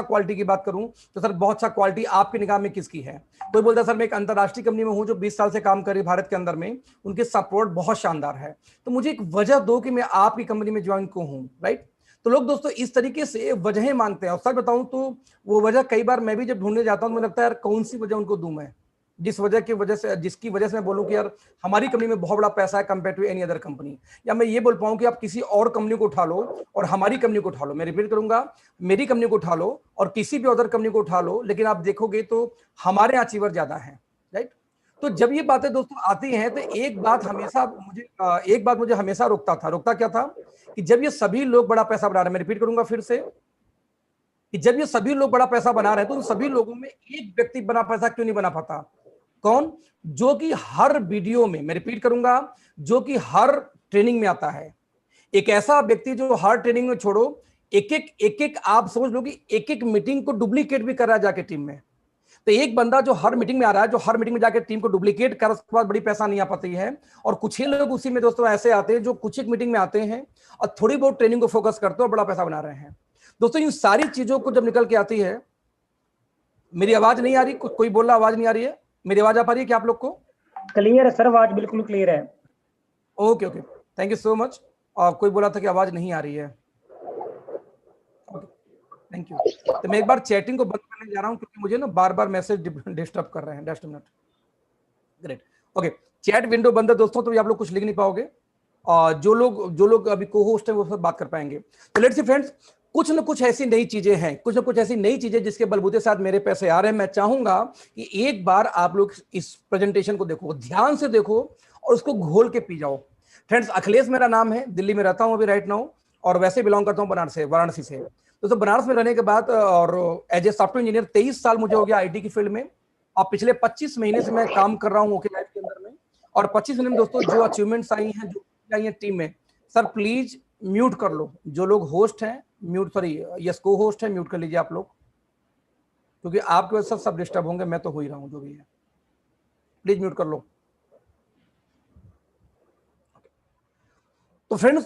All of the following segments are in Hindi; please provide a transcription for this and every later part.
क्वालिटी की बात करूं तो सर बहुत अच्छा क्वालिटी आपकी निगाह में किसकी है? कोई बोलता है सर मैं एक अंतरराष्ट्रीय कंपनी में हूं जो 20 साल से काम कर रही है भारत के अंदर में, उनके सपोर्ट बहुत शानदार है, तो मुझे एक वजह दो कि मैं आपकी कंपनी में ज्वाइन क्यों हूं, राइट? तो लोग दोस्तों इस तरीके से वजहें मांगते हैं, और सच बताऊं तो वो वजह कई बार मैं भी जब ढूंढने जाता हूं तो मुझे लगता है यार कौन सी वजह उनको दूं मैं, जिसकी वजह से मैं बोलूं कि यार हमारी कंपनी में बहुत बड़ा पैसा है compare to any other company, या मैं ये बोल पाऊं कि आप किसी और कंपनी को उठा लो और हमारी कंपनी को उठा लो, मैं रिपीट करूंगा, मेरी कंपनी को उठा लो और किसी भी अदर कंपनी को उठा लो, लेकिन आप देखोगे तो हमारे अचीवर ज्यादा है, राइट? तो जब ये बातें दोस्तों आती हैं तो एक बात मुझे हमेशा रोकता क्या था कि जब ये सभी लोग बड़ा पैसा बना रहे हैं, मैं रिपीट करूंगा फिर से, कि जब ये सभी लोग बड़ा पैसा बना रहे हैं तो उन सभी लोगों में एक व्यक्ति बड़ा पैसा क्यों नहीं बना पाता? कौन? जो कि हर वीडियो में, मैं रिपीट करूंगा, जो कि हर ट्रेनिंग में आता है। एक ऐसा व्यक्ति जो हर ट्रेनिंग में, छोड़ो एक एक आप समझ लो कि एक एक मीटिंग को डुप्लीकेट भी कर रहा है जाके टीम में। तो एक बंदा जो हर मीटिंग में आ रहा है, जो हर मीटिंग में जाके टीम को डुप्लीकेट कर, उसके बाद बड़ी पैसा नहीं आ पाती है। और कुछ ही लोग उसी में दोस्तों ऐसे आते हैं जो कुछ एक मीटिंग में आते हैं और थोड़ी बहुत ट्रेनिंग को फोकस करते हैं और बड़ा पैसा बना रहे हैं। दोस्तों इन सारी चीजों को जब निकल के आती है, मेरी आवाज नहीं आ रही? कोई बोल रहा आवाज नहीं आ रही है? मेरी आवाज आ पा रही है क्या आप लोग को? क्लियर है सर, आवाज बिल्कुल क्लियर है। Okay okay, thank you so much. और कोई बोला था कि आवाज नहीं आ रही है, थैंक यू। तो मैं एक बार चैटिंग को बंद करने जा रहा हूं क्योंकि मुझे ना बार बार मैसेज डिस्टर्ब कर रहे हैं। Just minute, great, okay. Chat window बंद है दोस्तों, तो आप लोग कुछ लिख नहीं पाओगे, और जो लोग अभी को होस्ट है वो सब बात कर पाएंगे। तो लेट्स सी फ्रेंड्स, कुछ ना कुछ ऐसी नई चीजें हैं, कुछ ना कुछ ऐसी नई चीजें जिसके बलबूते साथ मेरे पैसे आ रहे हैं। मैं चाहूंगा कि एक बार आप लोग इस प्रेजेंटेशन को देखो, ध्यान से देखो और उसको घोल के पी जाओ। फ्रेंड्स, अखिलेश मेरा नाम है, दिल्ली में रहता हूं अभी राइट नाउ, और वैसे बिलोंग करता हूं वाराणसी से। तो बनारस में रहने के बाद और एज ए सॉफ्टवेयर इंजीनियर 23 साल मुझे हो गया आईटी की फील्ड में, और पिछले 25 महीने से मैं काम कर रहा हूं ओके लाइफ के अंदर में। और 25 महीने में दोस्तों जो अचीवमेंट्स आई हैं, जो आई हैं टीम में, सर प्लीज म्यूट कर लो जो लोग होस्ट हैं, म्यूट, सॉरी यस को होस्ट है, म्यूट कर लीजिए आप लोग, क्योंकि आपके वजह से सब डिस्टर्ब होंगे, मैं तो हो ही रहा हूं जो भी है, प्लीज म्यूट कर लो। तो फ्रेंड्स,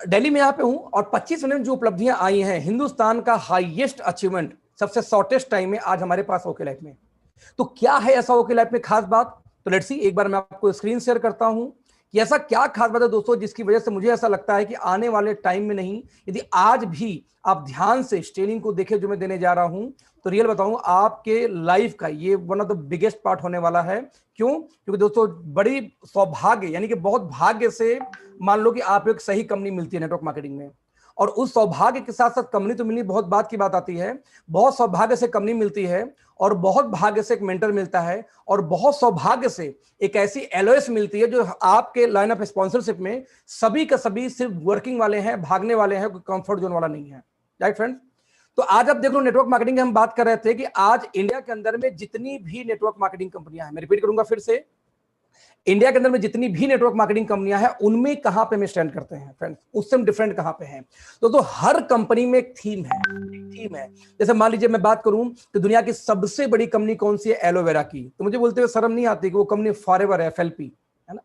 दिल्ली में यहाँ पे हूं और 25 महीने में जो उपलब्धियां आई हैं, हिंदुस्तान का हाईएस्ट अचीवमेंट सबसे शॉर्टेस्ट टाइम में आज हमारे पास ओके लाइफ में। तो क्या है ऐसा ओके लाइफ में खास बात? तो लेट्स सी, एक बार मैं आपको स्क्रीन शेयर करता हूं कि ऐसा क्या खास बात है दोस्तों जिसकी वजह से मुझे ऐसा लगता है कि आने वाले टाइम में नहीं, यदि आज भी आप ध्यान से इस ट्रेनिंग को देखें जो मैं देने जा रहा हूं, तो रियल बताऊं आपके लाइफ का ये one of the biggest part होने वाला है। क्यों? क्योंकि दोस्तों बड़ी सौभाग्य, यानी कि बहुत भाग्य से मान लो कि आप एक सही कंपनी मिलती है नेटवर्क मार्केटिंग में, और उस सौभाग्य के साथ साथ कंपनी तो मिलनी बहुत बात की बात आती है, बहुत सौभाग्य से कंपनी मिलती है, और बहुत भाग्य से एक मेंटर मिलता है, और बहुत सौभाग्य से एक ऐसी एलओएस मिलती है जो आपके लाइन ऑफ स्पॉन्सरशिप में सभी का सभी सिर्फ वर्किंग वाले हैं, भागने वाले हैं, कोई कंफर्ट जोन वाला नहीं है, राइट फ्रेंड्स? तो आज आप देख लो, नेटवर्क मार्केटिंग की हम बात कर रहे थे कि आज इंडिया के अंदर में जितनी भी नेटवर्क मार्केटिंग कंपनियां हैं, मैं रिपीट करूंगा फिर से, इंडिया के अंदर में जितनी भी नेटवर्क मार्केटिंग कंपनियां हैं उनमें कहां पे हम स्टैंड करते हैं फ्रेंड्स, उससे हम डिफरेंट कहां पे हैं? तो हर कंपनी में एक थीम है। जैसे मान लीजिए मैं बात करूं कि दुनिया की सबसे बड़ी कंपनी कौन सी है? एलोवेरा की। तो मुझे बोलते हुए शर्म नहीं आती कि वो कंपनी फॉरएवर है, एफएलपी है ना।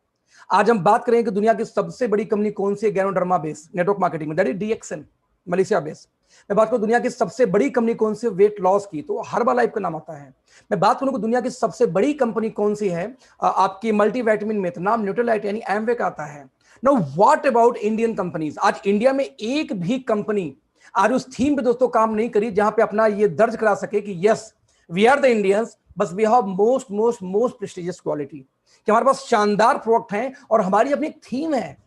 आज हम बात करेंगे कि दुनिया की सबसे बड़ी कंपनी कौन सी है? गैनोडर्मा बेस नेटवर्क मार्केटिंग में, that is DXN, Malaysia base. मैं बात करूं दुनिया की सबसे बड़ी कंपनी कौन सी है वेट लॉस की, तो हर्बलाइफ का नाम आता है। मैं बात करूं कि दुनिया की सबसे बड़ी कंपनी कौन सी है आपकी मल्टीविटामिन में, तो नाम न्यूट्रलाइट यानी एमवे का आता है। Now what about Indian companies? आज इंडिया में एक भी कंपनी आज उस थीम पे दोस्तों काम नहीं करी जहां पे अपना ये दर्ज करा सके कि yes we are the Indians, बस we have most most most prestigious quality, कि हमारे पास शानदार प्रोडक्ट हैं और हमारी अपनी एक थीम है।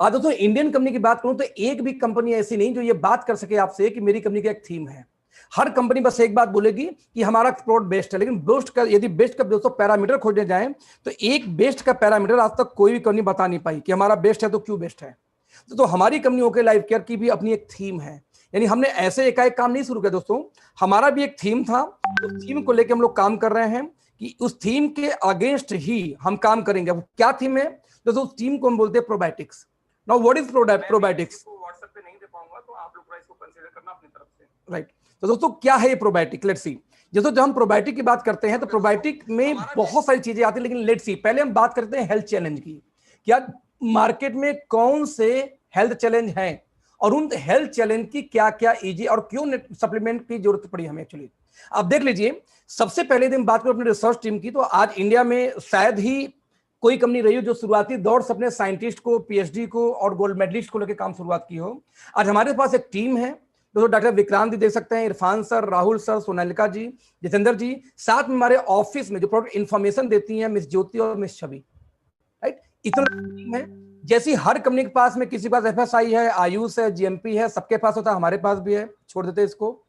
आज दोस्तों इंडियन कंपनी की बात करूं तो एक भी कंपनी ऐसी नहीं जो ये बात कर सके आपसे कि मेरी कंपनी का एक थीम है। हर कंपनी बस एक बात बोलेगी कि हमारा प्रोडक्ट बेस्ट है, लेकिन बेस्ट का यदि बेस्ट का दोस्तों पैरामीटर खोजने जाएं तो एक बेस्ट का पैरामीटर आज तक कोई भी कंपनी बता नहीं पाई कि हमारा बेस्ट है तो क्यों बेस्ट है। तो हमारी कंपनी ओके लाइफ केयर की भी अपनी एक थीम है, यानी हमने ऐसे एकाएक काम नहीं शुरू किया दोस्तों, हमारा भी एक थीम था। उस थीम को लेकर हम लोग काम कर रहे हैं कि उस थीम के अगेंस्ट ही हम काम करेंगे। वो क्या थीम है दोस्तों? उस थीम को हम बोलते हैं probiotics. Now what is probiotics? WhatsApp पे नहीं दे पाऊंगा, तो आप लोग इसको कंसीडर करना अपनी तरफ से, राइट। तो दोस्तों क्या है ये प्रोबायोटिक? Let's see. जैसे जब हम प्रोबायोटिक की बात करते हैं तो प्रोबायोटिक में बहुत सारी चीजें आती है, लेकिन लेट्स सी पहले हम बात करते हैं हेल्थ चैलेंज की। क्या मार्केट में कौन से हेल्थ चैलेंज हैं और उन हेल्थ चैलेंज की क्या क्या इजी और क्यों सप्लीमेंट की जरूरत पड़ी हमें एक्चुअली। आप देख लीजिए, सबसे पहले दिन बात करें अपनी रिसर्च टीम की, तो आज इंडिया में शायद ही कोई कंपनी रही हो जो शुरुआती दौर से अपने साइंटिस्ट को, पीएचडी को और गोल्ड मेडलिस्ट को लेकर काम शुरुआत की हो। आज हमारे पास एक टीम है, तो डॉक्टर विक्रांत जी देख सकते हैं, इरफान सर, राहुल सर, सोनालिका जी, जितेंद्र जी, साथ में हमारे ऑफिस में जो प्रोडक्ट इन्फॉर्मेशन देती हैं मिस ज्योति और मिस छवि, राइट। इतना टीम है, जैसी हर कंपनी के पास में किसी के पास एफएसआई है, आयुष है, जीएमपी है, सबके पास होता है, हमारे पास भी है, छोड़ देते इसको।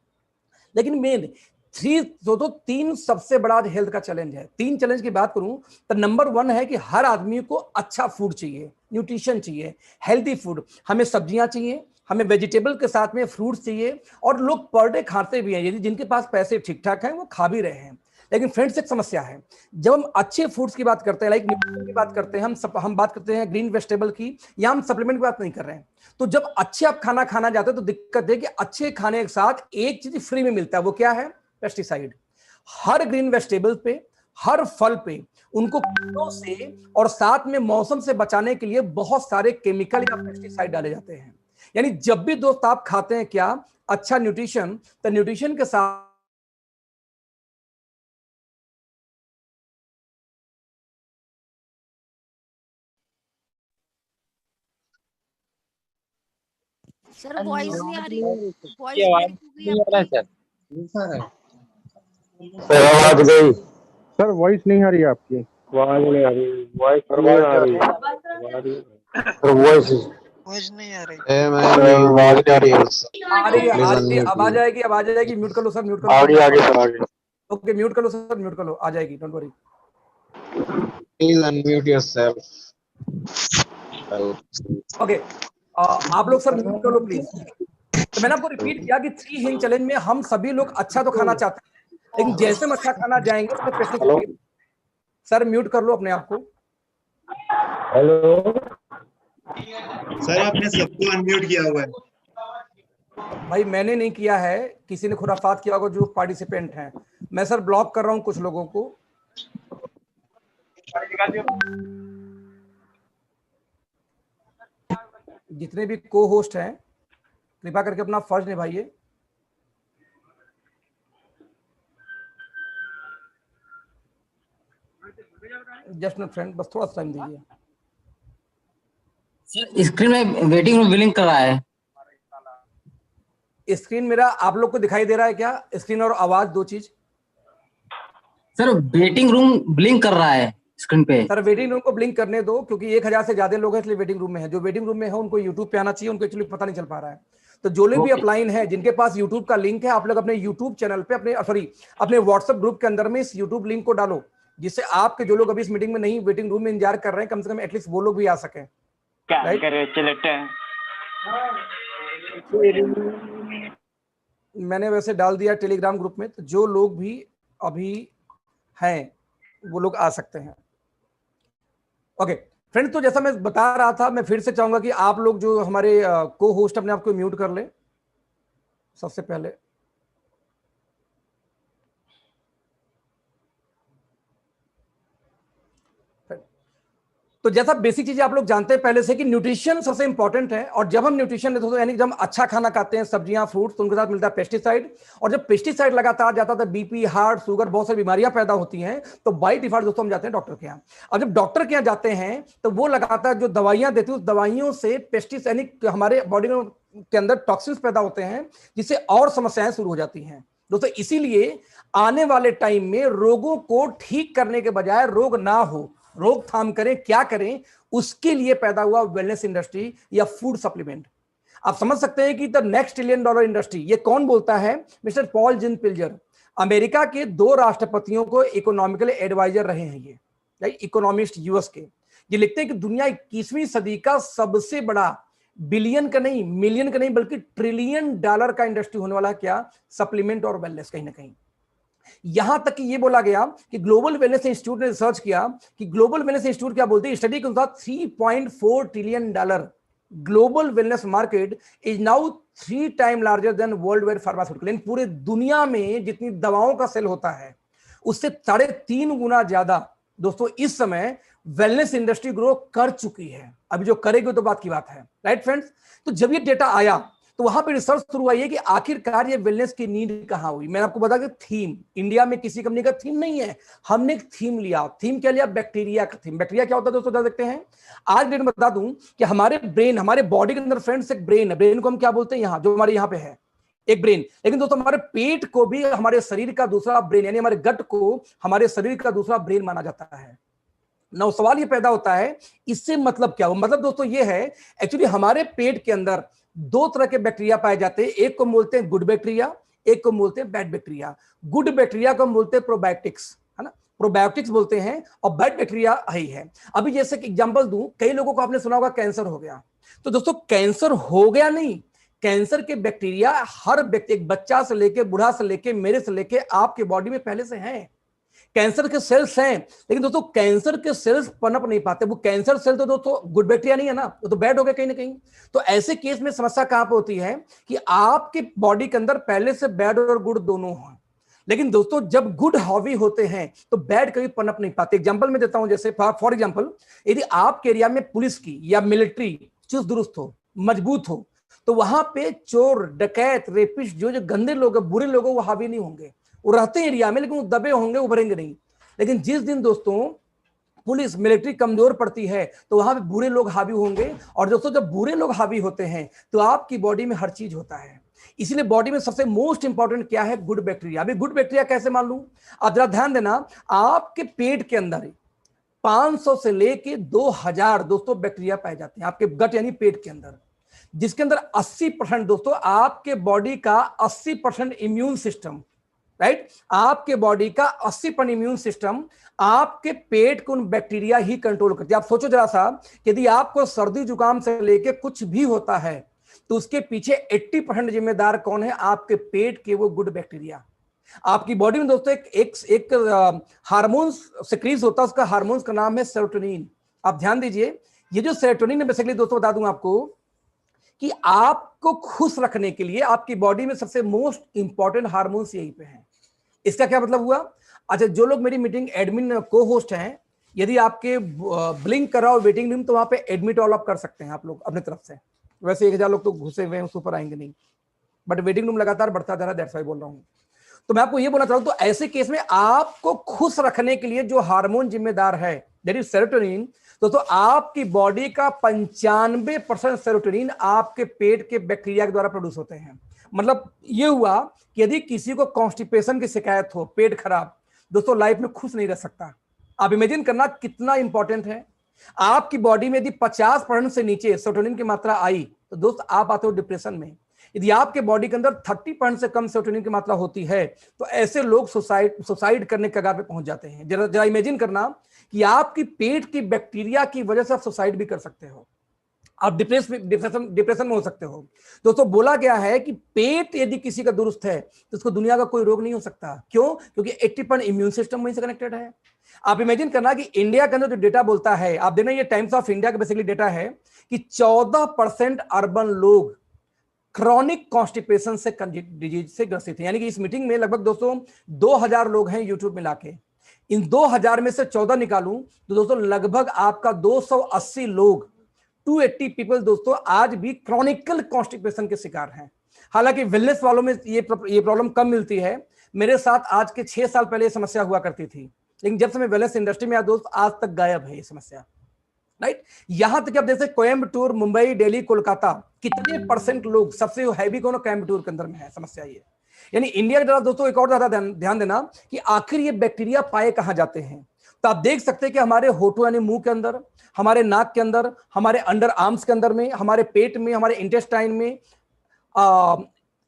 लेकिन मेन तीन सबसे बड़ा हेल्थ का चैलेंज है। तीन चैलेंज की बात करूं तो नंबर 1 है कि हर आदमी को अच्छा फूड चाहिए, न्यूट्रिशन चाहिए, हेल्दी फूड। हमें सब्जियां चाहिए, हमें वेजिटेबल के साथ में फ्रूट्स चाहिए, और लोग पर डे खाते भी हैं, यदि जिनके पास पैसे ठीक ठाक हैं वो खा भी रहे हैं। लेकिन फ्रेंड्स एक समस्या है, जब हम अच्छे फूड्स की बात करते हैं, लाइक न्यूट्रिशन की बात करते हैं, हम बात करते हैं ग्रीन वेजिटेबल की, या हम सप्लीमेंट की बात नहीं कर रहे हैं, तो जब अच्छे आप खाना खाना जाते हैं तो दिक्कत है कि अच्छे खाने के साथ एक चीज फ्री में मिलता है, वो क्या है? पेस्टिसाइड। हर ग्रीन वेजिटेबल पे, हर फल पे उनको कीड़ों से और साथ में मौसम से बचाने के लिए बहुत सारे केमिकल या पेस्टिसाइड डाले जाते हैं। यानी जब भी दोस्त आप खाते हैं क्या अच्छा न्यूट्रिशन, तो न्यूट्रिशन के साथ सर वॉइस नहीं आ रही, वॉइस ये आवाज ब्रेक हो गई नहीं आ रहा है आपकी। सर आवाज गई। सर वॉइस नहीं आ रही है आपकी। आवाज नहीं आ रही, वॉइस नहीं आ रही, सर वॉइस नहीं आ रही। आवाज नहीं आ रही है। आ रही है, अब आ जाएगी, अब आ जाएगी। म्यूट कर लो सर, म्यूट कर लो। आगे आगे सर आगे। ओके, म्यूट कर लो सर, म्यूट कर लो, आ जाएगी, don't worry. Please unmute yourself. Okay, आप लोग सर म्यूट कर लो प्लीज। तो मैंने आपको रिपीट किया कि 3 हिंज चैलेंज में हम सभी लोग अच्छा तो खाना चाहते हैं, लेकिन जैसे हम अच्छा खाना जाएंगे उसमें पेस्टिसाइड। सर म्यूट कर लो अपने आप को। हेलो सर आपने सबको अनम्यूट किया हुआ है। भाई मैंने नहीं किया है, किसी ने खुराफात किया होगा जो पार्टिसिपेंट हैं। मैं सर ब्लॉक कर रहा हूं कुछ लोगों को। जितने भी को होस्ट हैं कृपया करके अपना फर्ज निभाइए। जस्ट माय फ्रेंड, बस थोड़ा सा टाइम दीजिए। स्क्रीन में वेटिंग रूम ब्लिंक कर रहा है। स्क्रीन मेरा आप लोग को दिखाई दे रहा है क्या? स्क्रीन और आवाज, दो चीज। सर वेटिंग रूम ब्लिंक कर रहा है स्क्रीन पे। सर वेटिंग रूम को ब्लिंक करने दो, क्योंकि 1000 से ज्यादा लोग हैं इसलिए वेटिंग रूम में है। जो वेटिंग रूम में है उनको यूट्यूब पे आना चाहिए, उनको एक्चुअली पता नहीं चल पा रहा है। तो जो लोग भी अपलाइन है, जिनके पास यूट्यूब का लिंक है, आप लोग अपने यूट्यूब चैनल पे अपने व्हाट्सएप ग्रुप के अंदर में इस यूट्यूब लिंक को डालो, जिससे आपके जो लोग अभी इस मीटिंग में नहीं, वेटिंग रूम में इंतजार कर रहे हैं, कम से कम एटलीस्ट वो लोग भी आ सके। मैंने वैसे डाल दिया टेलीग्राम ग्रुप में, तो जो लोग भी अभी हैं वो लोग आ सकते हैं। ओके फ्रेंड्स, तो जैसा मैं बता रहा था, मैं फिर से चाहूंगा कि आप लोग जो हमारे को होस्ट अपने आप को म्यूट कर ले सबसे पहले। तो जैसा बेसिक चीज आप लोग जानते हैं पहले से कि न्यूट्रिशन सबसे इंपॉर्टेंट है, और जब हम न्यूट्रिशन लेते हैं यानी जब हम अच्छा खाना खाते हैं, सब्जियां फ्रूट्स, तो उनके साथ मिलता है पेस्टिसाइड, और जब पेस्टिसाइड लगातार जाता है बीपी, हार्ट, शुगर, बहुत सारी बीमारियां पैदा होती हैं। तो बाई डिफॉल्ट दोस्तों हम जाते हैं डॉक्टर के यहाँ, और जब डॉक्टर के यहाँ जाते हैं तो वो लगातार जो दवाइयां देती है उस दवाइयों से पेस्टिसाइड यानी हमारे बॉडी के अंदर टॉक्सिन्स पैदा होते हैं, जिससे और समस्याएं शुरू हो जाती हैं दोस्तों। इसीलिए आने वाले टाइम में रोगों को ठीक करने के बजाय रोग ना हो, रोकथाम करें, क्या करें, उसके लिए पैदा हुआ वेलनेस इंडस्ट्री या फूड सप्लीमेंट। आप समझ सकते हैं कि द नेक्स्ट $1 ट्रिलियन इंडस्ट्री, ये कौन बोलता है? मिस्टर पॉल जिन पिल्जर, अमेरिका के 2 राष्ट्रपतियों को इकोनॉमिकल एडवाइजर रहे हैं ये, इकोनॉमिस्ट यूएस के। ये लिखते हैं कि दुनिया 21वीं सदी का सबसे बड़ा बिलियन का नहीं, मिलियन का नहीं, बल्कि $1 ट्रिलियन का इंडस्ट्री होने वाला है। क्या? सप्लीमेंट और वेलनेस। कहीं ना कहीं यहां तक कि ये बोला गया कि ग्लोबल वेलनेस इंस्टीट्यूट ने रिसर्च किया कि ग्लोबल वेलनेस इंस्टीट्यूट क्या बोलते हैं, स्टडी के अनुसार $3.4 trillion global wellness market is now 3 time larger than world wide pharmaceutical. पूरे दुनिया में जितनी दवाओं का सेल होता है उससे 3.5 गुना ज्यादा दोस्तों इस समय वेलनेस इंडस्ट्री ग्रो कर चुकी है, अभी जो करेगी तो बात की बात है, राइट फ्रेंड्स। तो जब ये डेटा आया तो वहां पे रिसर्च शुरू हुआ है कि आखिरकार ये वेलनेस की नीड कहां हुई। मैंने आपको बताया कि थीम इंडिया में किसी कंपनी का थीम नहीं है, हमने एक थीम लिया। थीम क्या लिया? बैक्टीरिया का थीम। बैक्टीरिया क्या होता है दोस्तों जान सकते हैं? आज डेट में बता दूं कि हमारे ब्रेन, हमारे बॉडी के अंदर फ्रेंड्स एक ब्रेन है। ब्रेन को हम क्या बोलते हैं? यहाँ जो हमारे यहाँ पे है एक ब्रेन। लेकिन दोस्तों हमारे पेट को भी हमारे शरीर का दूसरा ब्रेन, यानी हमारे गट को हमारे शरीर का दूसरा ब्रेन माना जाता है। नौ सवाल ये पैदा होता है, इससे मतलब क्या हो? मतलब दोस्तों ये है, एक्चुअली हमारे पेट के अंदर दो तरह के बैक्टीरिया पाए जाते हैं। एक को बोलते हैं गुड बैक्टीरिया, एक को बोलते हैं बैड बैक्टीरिया। गुड बैक्टीरिया को हम बोलते हैं प्रोबायोटिक्स, है ना, प्रोबायोटिक्स बोलते हैं, और बैड बैक्टीरिया ही है। अभी जैसे कि एग्जांपल दूं, कई लोगों को आपने सुना होगा कैंसर हो गया। तो दोस्तों कैंसर हो गया नहीं, कैंसर के बैक्टीरिया हर व्यक्ति, एक बच्चा से लेके बूढ़ा से लेके मेरे से लेके आपके बॉडी में पहले से हैं। कैंसर के सेल्स हैं, लेकिन दोस्तों कैंसर के सेल्स पनप नहीं पाते। वो कैंसर सेल तो दोस्तों गुड बैक्टीरिया नहीं है ना, वो तो बैड हो गया कहीं ना कहीं। तो ऐसे केस में समस्या कहां पर होती है कि आपके बॉडी के अंदर पहले से बैड और गुड दोनों हैं, लेकिन दोस्तों जब गुड हावी होते हैं तो बैड कभी पनप नहीं पाते। एग्जांपल में देता हूं, जैसे फॉर एग्जांपल यदि आपके एरिया में पुलिस की या मिलिट्री चुस्त दुरुस्त हो, मजबूत हो, तो वहां पे चोर, डकैत, रेपिस्ट, जो गंदे लोग हैं, बुरे लोग, वो हावी नहीं होंगे। वो रहते हैं एरिया में, लेकिन वो दबे होंगे, उभरेंगे नहीं। लेकिन जिस दिन दोस्तों पुलिस मिलिट्री कमजोर पड़ती है तो वहां पे बुरे लोग हावी होंगे। और दोस्तों जब बुरे लोग हावी होते हैं तो आपकी बॉडी में हर चीज होता है। इसलिए बॉडी में सबसे मोस्ट इंपॉर्टेंट क्या है? Good bacteria. अभी गुड बैक्टीरिया कैसे मान लूं? आप जरा ध्यान देना, आपके पेट के अंदर 500 से लेके 2000 दोस्तों बैक्टीरिया पाए जाते हैं आपके गट यानी पेट के अंदर, जिसके अंदर 80% दोस्तों आपके बॉडी का 80% इम्यून सिस्टम, राइट, आपके बॉडी का 80% इम्यून सिस्टम आपके पेट को उन बैक्टीरिया ही कंट्रोल करती है। आप सोचो जरा सा, यदि आपको सर्दी जुकाम से लेके कुछ भी होता है तो उसके पीछे 80% जिम्मेदार कौन है? आपके पेट के वो गुड बैक्टीरिया। आपकी बॉडी में दोस्तों एक हार्मोन्स सिक्रीज होता है, उसका हार्मोन्स का नाम है सेरोटोनिन। आप ध्यान दीजिए, ये जो सेरोटोनिन है बेसिकली दोस्तों बता दूं आपको कि आपको खुश रखने के लिए आपकी बॉडी में सबसे मोस्ट इंपॉर्टेंट हार्मोन्स यहीं पे हैं। इसका क्या मतलब हुआ? अच्छा, जो लोग मेरी मीटिंग एडमिन को होस्ट हैं, यदि आपके ब्लिंक कर रहा हो वेटिंग रूम तो वहां पे एडमिट ऑल अप कर सकते हैं आप लोग अपने तरफ से। वैसे 1000 लोग तो घुसे हुए हैं, उसके ऊपर आएंगे नहीं, बट वेटिंग रूम लगातार बढ़ता जा रहा है, दैट्स व्हाई बोल रहा हूं। तो मैं आपको ये बोलना चाहता हूं, तो ऐसे केस में आपको खुश रखने के लिए जो हार्मोन जिम्मेदार है दैट इज सेरोटोनिन। तो आपकी बॉडी का 95% सेरोटोनिन आपके पेट के बैक्टीरिया के द्वारा प्रोड्यूस होते हैं। मतलब ये हुआ कि यदि किसी को कॉन्स्टिपेशन की शिकायत हो, पेट खराब, दोस्तों लाइफ में खुश नहीं रह सकता। आप इमेजिन करना कितना इंपॉर्टेंट है। आपकी बॉडी में यदि 50% से नीचे सेरोटोनिन की मात्रा आई तो दोस्त आप आते हो डिप्रेशन में। यदि आपके बॉडी के अंदर 30% से कम सेरोटोनिन की मात्रा होती है तो ऐसे लोग सुसाइड करने के कगार पे पहुंच जाते हैं। जरा इमेजिन करना कि आपकी पेट की बैक्टीरिया की वजह से आप सुसाइड भी कर सकते हो, आप डिप्रेशन में हो सकते हो। दोस्तों बोला गया है कि पेट यदि किसी का दुरुस्त है तो उसको दुनिया का कोई रोग नहीं हो सकता। क्यों? क्योंकि 80% इम्यून सिस्टम वहीं से कनेक्टेड है। आप इमेजिन करना कि इंडिया के अंदर जो डेटा बोलता है, आप देखना ये टाइम्स ऑफ इंडिया का बेसिकली डेटा है कि 14% अर्बन लोग क्रॉनिक कॉन्स्टिपेशन से डिजीज से ग्रसित है। यानी कि इस मीटिंग में लगभग दोस्तों 2000 लोग हैं यूट्यूब मिला के, इन 2000 में से 14 निकालूं तो दोस्तों लगभग आपका 280 लोग, 280 पीपल दोस्तों आज भी क्रॉनिकल कॉन्स्टिपेशन के शिकार हैं। हालांकि वेलनेस वालों में ये प्रॉब्लम कम मिलती है। मेरे साथ आज के 6 साल पहले ये समस्या हुआ करती थी, लेकिन जब से मैं वेलनेस इंडस्ट्री में आया दोस्त आज तक गायब है ये समस्या, राइट। यहां तक आप जैसे कोयम्बटूर, मुंबई, दिल्ली, कोलकाता, कितने % लोग सबसे हैवी कौन कोयम्बटूर के अंदर में है समस्या ये। यानी इंडिया के दोस्तों एक और ज्यादा ध्यान देना कि आखिर ये बैक्टीरिया पाए कहां जाते हैं। तो आप देख सकते हैं कि हमारे होठों यानी मुंह के अंदर, हमारे नाक के अंदर, हमारे अंडर आर्म्स के अंदर में, हमारे पेट में, हमारे इंटेस्टाइन में,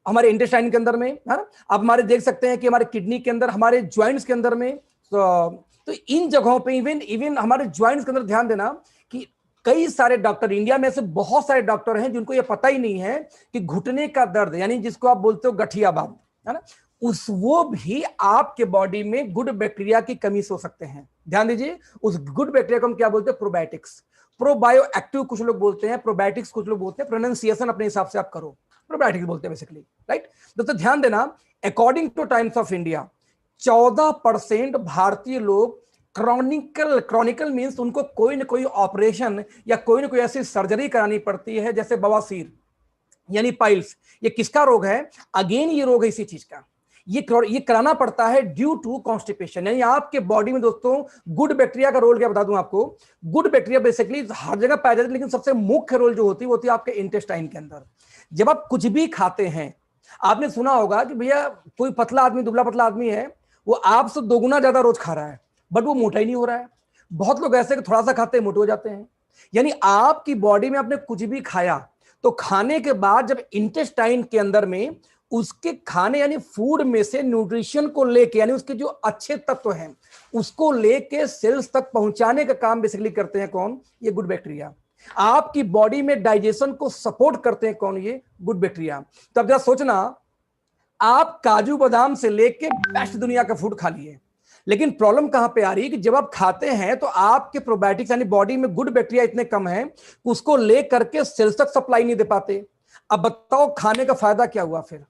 हमारे इंटेस्टाइन के अंदर में, है ना। आप हमारे देख सकते हैं कि हमारे किडनी के अंदर, हमारे ज्वाइंट्स के अंदर में। तो इन जगहों पे इवन हमारे ज्वाइंट्स के अंदर ध्यान देना कि कई सारे डॉक्टर, इंडिया में से बहुत सारे डॉक्टर हैं जिनको ये पता ही नहीं है कि घुटने का दर्द यानी जिसको आप बोलते हो गठियावाद, है ना, वो भी आपके बॉडी में गुड बैक्टीरिया की कमी से हो सकते हैं। ध्यान दीजिए, उस गुड बैक्टीरिया को हम क्या बोलते हैं? प्रोबायोटिक्स। प्रोबायो एक्टिव कुछ लोग बोलते हैं, प्रोबायोटिक्स कुछ लोग बोलते हैं। प्रोनाउंसिएशन अपने हिसाब से आप करो, प्रोबायोटिक्स बोलते हैं बेसिकली, राइट। दोस्तों ध्यान देना, according two times of India 14% भारतीय लोग क्रॉनिकल मीन्स उनको कोई ना कोई ऑपरेशन या कोई ना कोई ऐसी सर्जरी करानी पड़ती है, जैसे बवासीर यानी पाइल्स। ये किसका रोग है? अगेन ये रोग है इसी चीज का। ये कराना पड़ता है ड्यू टू कॉन्स्टिपेशन। यानी आपके बॉडी में दोस्तों गुड बैक्टीरिया का रोल क्या बता दूं आपको। गुड बैक्टीरिया बेसिकली हर जगह पाया जाता है, लेकिन सबसे मुख्य रोल जो होती है आपके इंटेस्टाइन के अंदर। जब आप कुछ भी खाते हैं, आपने सुना होगा कि भैया कोई पतला आदमी, दुबला पतला आदमी है, वो आपसे दोगुना ज्यादा रोज खा रहा है, बट वो मोटा ही नहीं हो रहा है। बहुत लोग ऐसे कि थोड़ा सा खाते हैं मोटे हो जाते हैं। यानी आपकी बॉडी में आपने कुछ भी खाया तो खाने के बाद जब इंटेस्टाइन के अंदर में उसके खाने यानी फूड में से न्यूट्रिशन को लेके, यानी उसके जो अच्छे तत्व हैं उसको लेके सेल्स तक पहुंचाने का काम बेसिकली करते हैं कौन? ये गुड बैक्टीरिया। आपकी बॉडी में डाइजेशन को सपोर्ट करते हैं कौन? ये गुड बैक्टीरिया। तो अब जरा सोचना, आप काजू बादाम से लेके बेस्ट दुनिया का फूड खा लिए, लेकिन प्रॉब्लम कहां पे आ रही है कि जब आप खाते हैं तो आपके प्रोबायोटिक्स यानी बॉडी में गुड बैक्टीरिया इतने कम हैं कि उसको लेकर के सेल्स तक सप्लाई नहीं दे पाते। अब बताओ खाने का फायदा क्या हुआ? फिर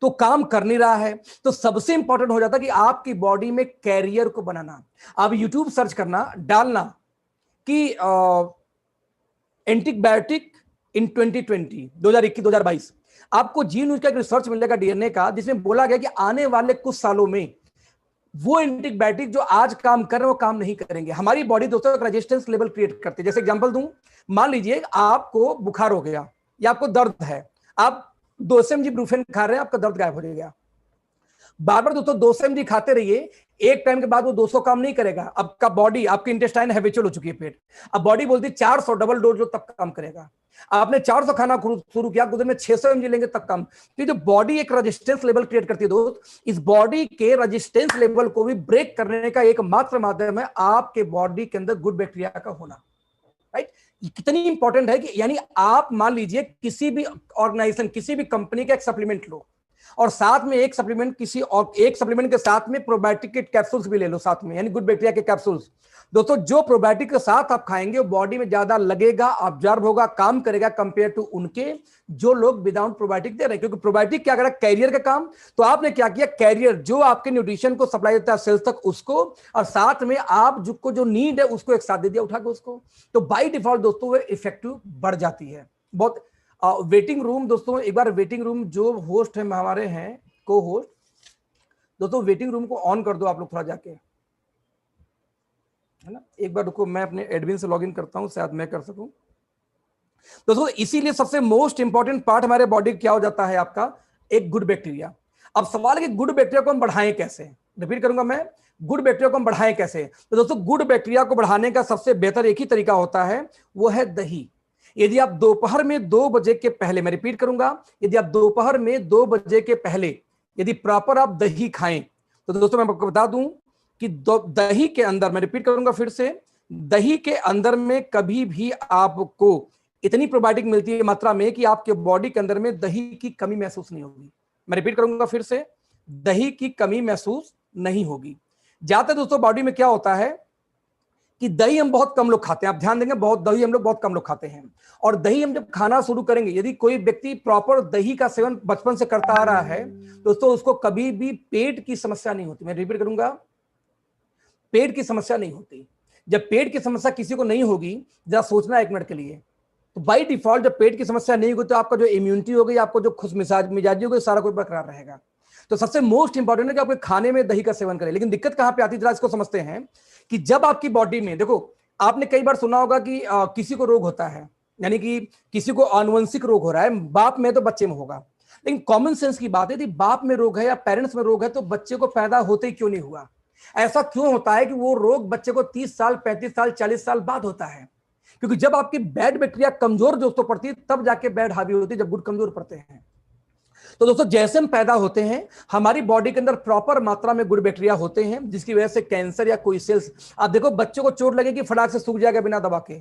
तो काम कर नहीं रहा है। तो सबसे इंपॉर्टेंट हो जाता कि आपकी बॉडी में कैरियर को बनाना। आप यूट्यूब सर्च करना, डालना कि एंटीबायोटिक इन 2020 2021-2022, आपको जी न्यूज का एक रिसर्च मिलेगा डीएनए का, जिसमें बोला गया कि आने वाले कुछ सालों में वो एंटीबायोटिक जो आज काम कर रहे हैं वो काम नहीं करेंगे। हमारी बॉडी दोस्तों एक रेजिस्टेंस लेवल क्रिएट करती है। जैसे एग्जांपल दूं, मान लीजिए आपको बुखार हो गया या आपको दर्द है, आप 200 mg ब्रूफेन खा रहे हैं, आपका दर्द गायब हो जाएगा। बार बार दोस्तों 200 mg खाते रहिए, एक टाइम के बाद वो 200 काम नहीं करेगा। आपका बॉडी, आपकी इंटेस्टाइन हैबिचुअल हो चुकी है पेट, अब बॉडी बोलती है 400 डबल डोज जो तब काम करेगा। आपने 400 खाना शुरू किया, कुछ दिन में 600 mg लेंगे तब काम। तो जो बॉडी एक रेजिस्टेंस लेवल क्रिएट करती है दोस्त, इस बॉडी के रेजिस्टेंस लेवल को भी ब्रेक करने का एकमात्र माध्यम है आपके बॉडी के अंदर गुड बैक्टीरिया का होना। राइट? कितनी इंपॉर्टेंट है कि यानी आप मान लीजिए किसी भी ऑर्गेनाइजेशन, किसी भी कंपनी का एक सप्लीमेंट लो और साथ में एक सप्लीमेंट के साथ में प्रोबायोटिक के कैप्सूल्स भी ले लो साथ में, यानी गुड बैक्टीरिया के कैप्सूल्स। दोस्तों जो प्रोबायोटिक के साथ आप खाएंगे वो बॉडी में ज्यादा लगेगा, ऑब्जर्व होगा, काम करेगा कंपेयर टू उनके जो लोग विदाउट प्रोबायोटिक दे रहे हैं। क्योंकि प्रोबायोटिक क्या करेगा? कैरियर का काम। तो आपने क्या किया? कैरियर जो आपके न्यूट्रिशन को सप्लाई देता है सेल्स तक, उसको, और साथ में आप जो नीड है उसको एक साथ दे दिया उठा के उसको। तो बाई डिफॉल्ट दोस्तों वो इफेक्टिव बढ़ जाती है बहुत। वेटिंग रूम दोस्तों, एक बार वेटिंग रूम जो होस्ट है हमारे हैं को होस्ट, दोस्तों वेटिंग रूम को ऑन कर दो आप लोग थोड़ा जाके, है ना। एक बार रुको, मैं अपने एडमिन से लॉगिन करता हूं, शायद मैं कर सकूं। दोस्तों इसीलिए सबसे मोस्ट इंपॉर्टेंट पार्ट हमारे बॉडी क्या हो जाता है? आपका एक गुड बैक्टीरिया। अब सवाल है कि गुड बैक्टीरिया को हम बढ़ाएं कैसे? रिपीट करूंगा मैं, गुड बैक्टीरिया को हम बढ़ाएं कैसे? तो दोस्तों गुड बैक्टीरिया को बढ़ाने का सबसे बेहतर एक ही तरीका होता है, वो है दही। यदि आप दोपहर में 2 बजे के पहले, मैं रिपीट करूंगा, यदि आप दोपहर में 2 बजे के पहले यदि प्रॉपर आप दही खाएं, तो दोस्तों मैं आपको बता दूं कि दही के अंदर, मैं रिपीट करूंगा फिर से, दही के अंदर में कभी भी आपको इतनी प्रोबायोटिक मिलती है मात्रा में कि आपके बॉडी के अंदर में दही की कमी महसूस नहीं होगी। मैं रिपीट करूंगा फिर से, दही की कमी महसूस नहीं होगी। ज्यादातर दोस्तों बॉडी में क्या होता है कि दही हम बहुत कम लोग खाते हैं, आप ध्यान देंगे, दही हम लोग बहुत कम लोग खाते हैं। और दही हम जब खाना शुरू करेंगे, यदि कोई व्यक्ति प्रॉपर दही का सेवन बचपन से करता आ रहा है दोस्तों, उसको कभी भी पेट की समस्या नहीं होती। मैं रिपीट करूंगा, पेट की समस्या नहीं होती। जब पेट की समस्या किसी को नहीं होगी, जरा सोचना 1 मिनट के लिए, तो बाय डिफॉल्ट जब पेट की समस्या नहीं होगी तो आपका जो इम्यूनिटी होगी, आपको जो खुश मिजाजी होगी, सारा कुछ बरकरार रहेगा। तो सबसे मोस्ट इंपॉर्टेंट है कि आपके खाने में दही का सेवन करें। लेकिन दिक्कत कहां पे आती है, जरा इसको समझते हैं कि जब आपकी बॉडी में, देखो आपने कई बार सुना होगा कि किसी को रोग होता है, यानी कि किसी को आनुवंशिक रोग हो रहा है, बाप में तो बच्चे में होगा। लेकिन कॉमन सेंस की बात है, यदि बाप में रोग है या पेरेंट्स में रोग है तो बच्चे को पैदा होते ही क्यों नहीं हुआ? ऐसा क्यों होता है कि वो रोग बच्चे को 30 साल, 35 साल, 40 साल बाद होता है? क्योंकि जब आपकी बैड बैक्टीरिया कमजोर दोस्तों पड़ती है, तब जाके बैड हावी होती है, जब गुड कमजोर पड़ते हैं। तो दोस्तों जैसे हम पैदा होते हैं, हमारी बॉडी के अंदर प्रॉपर मात्रा में गुड बैक्टीरिया होते हैं, जिसकी वजह से कैंसर या कोई सेल्स, आप देखो बच्चों को चोट लगेगी फटाक से सूख जाएगा बिना दवा के।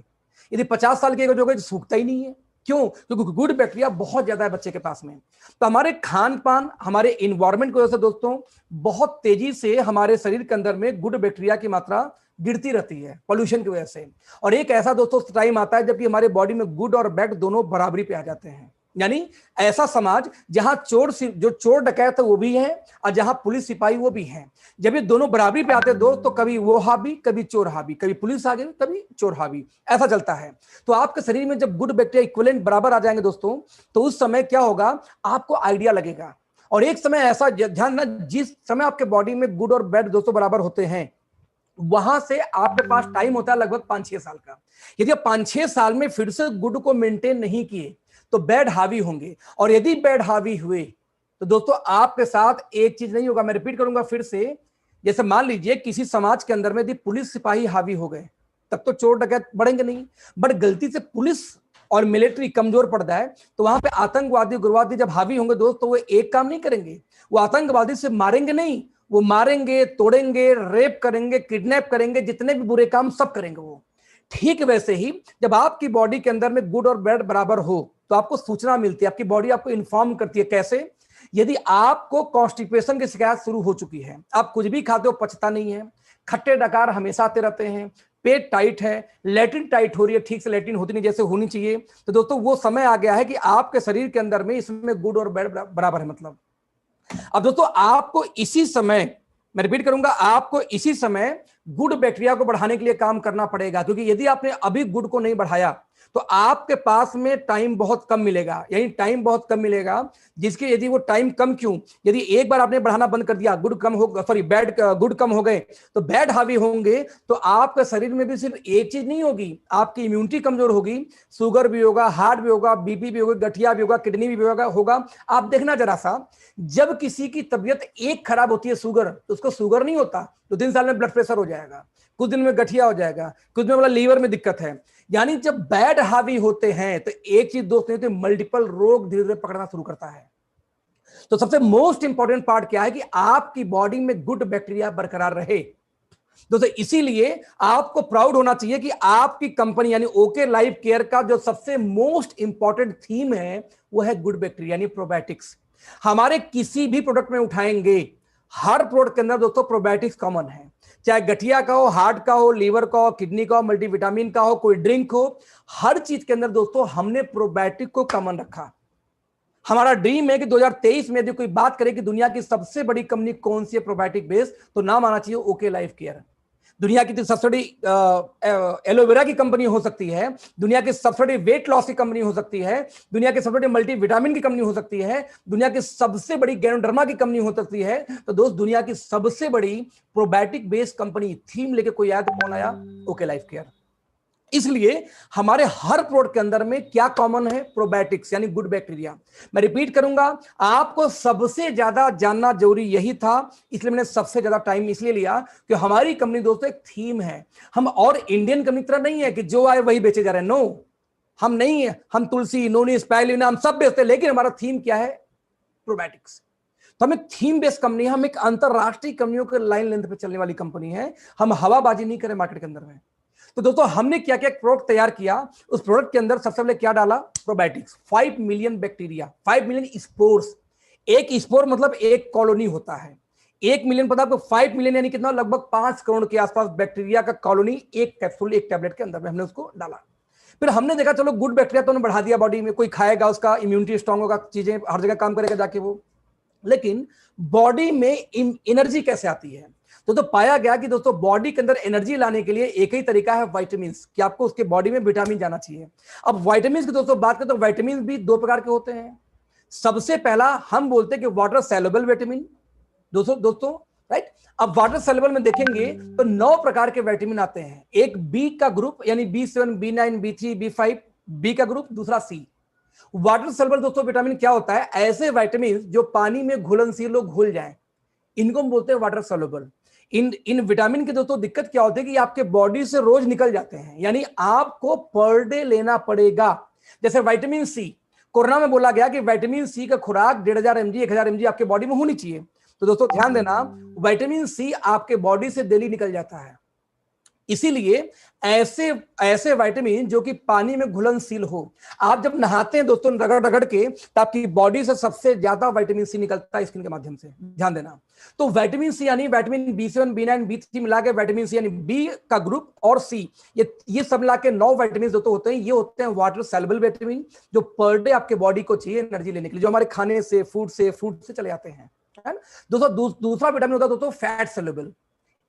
यदि 50 साल के जो सूखता ही नहीं है, क्यों? क्योंकि गुड बैक्टीरिया बहुत ज्यादा है बच्चे के पास में। तो हमारे खान पान, हमारे इन्वायरमेंट की वजह से दोस्तों बहुत तेजी से हमारे शरीर के अंदर में गुड बैक्टीरिया की मात्रा गिरती रहती है पॉल्यूशन की वजह से। और एक ऐसा दोस्तों टाइम आता है जबकि हमारे बॉडी में गुड और बैड दोनों बराबरी पे आ जाते हैं। यानी ऐसा समाज जहां जो चोर डकैत है वो भी है और जहां पुलिस सिपाही वो भी है। जब ये दोनों बराबरी पे आते हैं दोस्त, तो कभी वो हावी, कभी चोर हावी, कभी पुलिस आगे, कभी चोर हावी, ऐसा चलता है। तो आपके शरीर में जब गुड बैक्टीरिया इक्विवेलेंट बराबर आ जाएंगे दोस्तों, तो उस समय क्या होगा, आपको आइडिया लगेगा। और एक समय ऐसा ध्यान ना, जिस समय आपके बॉडी में गुड और बैड दोस्तों बराबर होते हैं, वहां से आपके पास टाइम होता है लगभग 5-6 साल का। यदि आप 5-6 साल में फिर से गुड को मेंटेन नहीं किए तो बैड हावी होंगे, और यदि बैड हावी हुए तो दोस्तों आपके साथ एक चीज नहीं होगा। मैं रिपीट करूंगा फिर से, जैसे मान लीजिए किसी समाज के अंदर में यदि पुलिस सिपाही हावी हो गए, तब तो चोर डकैत बढ़ेंगे नहीं, बट गलती से पुलिस और मिलिट्री कमजोर पड़ जाए तो वहां पे आतंकवादी उग्रवादी जब हावी होंगे दोस्त, तो वो एक काम नहीं करेंगे, वो आतंकवादी से मारेंगे नहीं, वो मारेंगे, तोड़ेंगे, रेप करेंगे, किडनैप करेंगे, जितने भी बुरे काम सब करेंगे वो। ठीक वैसे ही जब आपकी बॉडी के अंदर में गुड और बैड बराबर हो तो आपको सूचना मिलती है, आपकी बॉडी आपको इन्फॉर्म करती है। कैसे? यदि आपको कॉन्स्टिपेशन की शिकायत शुरू हो चुकी है, आप कुछ भी खाते हो पचता नहीं है, खट्टे डकार हमेशा आते रहते हैं, पेट टाइट है, लैट्रिन टाइट हो रही है, ठीक से लैट्रिन होती नहीं जैसे होनी चाहिए, तो दोस्तों वो समय आ गया है कि आपके शरीर के अंदर में इसमें गुड और बैड बराबर है। मतलब अब दोस्तों आपको इसी समय, मैं रिपीट करूंगा, आपको इसी समय गुड बैक्टीरिया को बढ़ाने के लिए काम करना पड़ेगा, क्योंकि यदि आपने अभी गुड को नहीं बढ़ाया तो आपके पास में टाइम बहुत कम मिलेगा, यानी टाइम बहुत कम मिलेगा, जिसके यदि वो टाइम कम क्यों, यदि एक बार आपने बढ़ाना बंद कर दिया, गुड कम हो, सॉरी बैड गुड कम हो गए तो बैड हावी होंगे, तो आपके शरीर में भी सिर्फ एक चीज नहीं होगी, आपकी इम्यूनिटी कमजोर होगी, शुगर भी होगा, हार्ट भी होगा, बीपी भी होगा, गठिया भी होगा, किडनी भी होगा। आप देखना जरा सा, जब किसी की तबीयत एक खराब होती है शुगर, तो उसको शुगर नहीं होता, 2-3 साल में ब्लड प्रेशर हो जाएगा, कुछ दिन में गठिया हो जाएगा, कुछ दिन में लीवर में दिक्कत है। यानी जब बैड हावी होते हैं तो एक चीज दोस्त नहीं होती, मल्टीपल रोग धीरे धीरे पकड़ना शुरू करता है। तो सबसे मोस्ट इंपॉर्टेंट पार्ट क्या है कि आपकी बॉडी में गुड बैक्टीरिया बरकरार रहे दोस्तों। इसीलिए आपको प्राउड होना चाहिए कि आपकी कंपनी यानी ओके लाइफ केयर का जो सबसे मोस्ट इंपॉर्टेंट थीम है वो है गुड बैक्टीरिया यानी प्रोबायोटिक्स। हमारे किसी भी प्रोडक्ट में उठाएंगे, हर प्रोडक्ट के अंदर दोस्तों प्रोबायोटिक्स कॉमन है, चाहे गठिया का हो, हार्ट का हो, लीवर का हो, किडनी का हो, मल्टीविटामिन का हो, कोई ड्रिंक हो, हर चीज के अंदर दोस्तों हमने प्रोबायोटिक को कॉमन रखा। हमारा ड्रीम है कि 2023 में यदि कोई बात करे कि दुनिया की सबसे बड़ी कंपनी कौन सी है प्रोबायोटिक बेस्ड, तो नाम आना चाहिए ओके लाइफ केयर। दुनिया की सबसे बड़ी एलोवेरा की कंपनी हो सकती है, दुनिया की सबसे बड़ी वेट लॉस की कंपनी हो सकती है, दुनिया की सबसे बड़ी मल्टीविटामिन की कंपनी हो सकती है, दुनिया की सबसे बड़ी गैनोडर्मा की कंपनी हो सकती है, तो दोस्त दुनिया की सबसे बड़ी प्रोबायोटिक बेस्ड कंपनी थीम लेके कोई आया तो कौन आया? Okay life care. इसलिए हमारे हर प्रोडक्ट के अंदर में क्या कॉमन है? प्रोबायोटिक्स यानी गुड बैक्टीरिया। मैं रिपीट करूंगा, आपको सबसे ज्यादा जानना जरूरी यही था, इसलिए मैंने सबसे ज्यादा टाइम इसलिए लिया कि हमारी कंपनी दोस्तों एक थीम है। हम और इंडियन कंपनी तरह नहीं है कि जो आए वही बेचे जा रहे हैं, नो, हम नहीं है। हम तुलसी, नोनी, स्पाइरुलिना हम सब बेचते हैं, लेकिन हमारा थीम क्या है? प्रोबायोटिक्स। तो हम एक थीम बेस्ड कंपनी है, हम एक अंतरराष्ट्रीय कंपनियों के लाइन लेंथ पे चलने वाली कंपनी है। हम हवाबाजी नहीं करें मार्केट के अंदर में। तो दोस्तों हमने क्या क्या प्रोडक्ट तैयार किया, उस प्रोडक्ट के अंदर सबसे पहले क्या डाला? Probiotics. 5 million bacteria, 5 million spores. एक स्पोर मतलब एक कॉलोनी होता है। 1 मिलियन पता आपको, 5 मिलियन यानी कितना? लगभग 5 करोड़ के आसपास बैक्टीरिया का कॉलोनी एक कैप्सूल, एक टैबलेट के अंदर में हमने उसको डाला। फिर हमने देखा चलो गुड बैक्टीरिया तो बढ़ा दिया बॉडी में, कोई खाएगा उसका इम्यूनिटी स्ट्रांग होगा, चीजें हर जगह काम करेगा जाके वो, लेकिन बॉडी में एनर्जी कैसे आती है? तो पाया गया कि दोस्तों बॉडी के अंदर एनर्जी लाने के लिए एक ही तरीका है विटामिन, कि आपको उसके बॉडी में विटामिन जाना चाहिए। अब विटामिन की दोस्तों बात करें तो विटामिन भी 2 प्रकार के होते हैं। सबसे पहला हम बोलते हैं कि वाटर सॉल्युबल विटामिन दोस्तों राइट। अब वाटर सॉल्युबल में देखेंगे तो 9 प्रकार के विटामिन आते हैं। एक बी का ग्रुप यानी B7, B9, B3, B5 B का ग्रुप, दूसरा सी। वाटर सॉल्युबल दोस्तों विटामिन क्या होता है? ऐसे विटामिन जो पानी में घुलनशील लोग घुल जाएं, इनको हम बोलते हैं वाटर सॉल्युबल। इन विटामिन की दोस्तों दिक्कत क्या होती है कि आपके बॉडी से रोज निकल जाते हैं, यानी आपको पर डे लेना पड़ेगा। जैसे विटामिन सी, कोरोना में बोला गया कि विटामिन सी का खुराक 1,500 mg 1,000 mg आपके बॉडी में होनी चाहिए। तो दोस्तों ध्यान देना, विटामिन सी आपके बॉडी से डेली निकल जाता है। इसीलिए ऐसे ऐसे विटामिन जो कि पानी में घुलनशील हो, आप जब नहाते हैं दोस्तों रगड़ रगड़ के, तो आपकी बॉडी से सबसे ज्यादा विटामिन सी निकलता है स्किन के माध्यम से, ध्यान देना। तो विटामिन सी यानी विटामिन B7, B9, B3 मिला के विटामिन सी यानी बी का ग्रुप और सी, ये सब मिला के 9 विटामिन जो तो होते हैं, ये होते हैं वाटर सॉल्युबल विटामिन, जो पर डे आपके बॉडी को चाहिए एनर्जी लेने के लिए, जो हमारे खाने से, फूड से चले आते हैं, है ना। दोस्तों दूसरा विटामिन होता है दोस्तों फैट सॉल्युबल,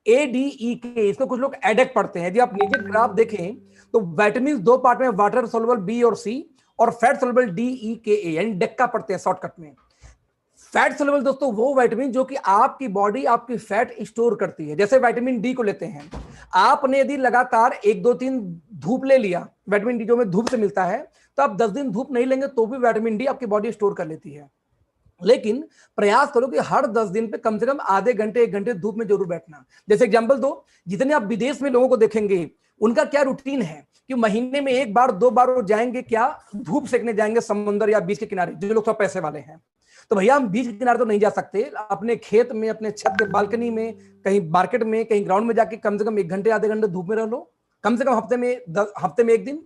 ADEK, इसको कुछ लोग एडेक पढ़ते हैं। यदि आप नीचे ग्राफ देखें तो विटामिन 2 पार्ट में, वाटर सॉल्युबल बी और सी, और फैट सॉल्युबल DEKA, यानी डेक्का पढ़ते हैं शॉर्टकट में। फैट सॉल्युबल दोस्तों वो विटामिन जो कि आपकी बॉडी आपकी फैट स्टोर करती है। जैसे विटामिन डी को लेते हैं, आपने यदि लगातार 1, 2, 3 धूप ले लिया, विटामिन डी जो में धूप से मिलता है, तो आप 10 दिन धूप नहीं लेंगे तो भी विटामिन डी आपकी बॉडी स्टोर कर लेती है। लेकिन प्रयास करो कि हर 10 दिन पे कम से कम आधे घंटे 1 घंटे धूप में जरूर बैठना। जैसे एग्जांपल दो, जितने आप विदेश में लोगों को देखेंगे, उनका क्या रूटीन है कि महीने में 1 बार 2 बार वो जाएंगे, क्या धूप सेकने जाएंगे समुद्र या बीच के किनारे, जो लोग थोड़ा पैसे वाले हैं। तो भैया हम बीच के किनारे तो नहीं जा सकते, अपने खेत में, अपने छत के बालकनी में, कहीं मार्केट में, कहीं ग्राउंड में जाके कम से कम 1 घंटे आधे घंटे धूप में रह लो। कम से कम हफ्ते में 1 दिन,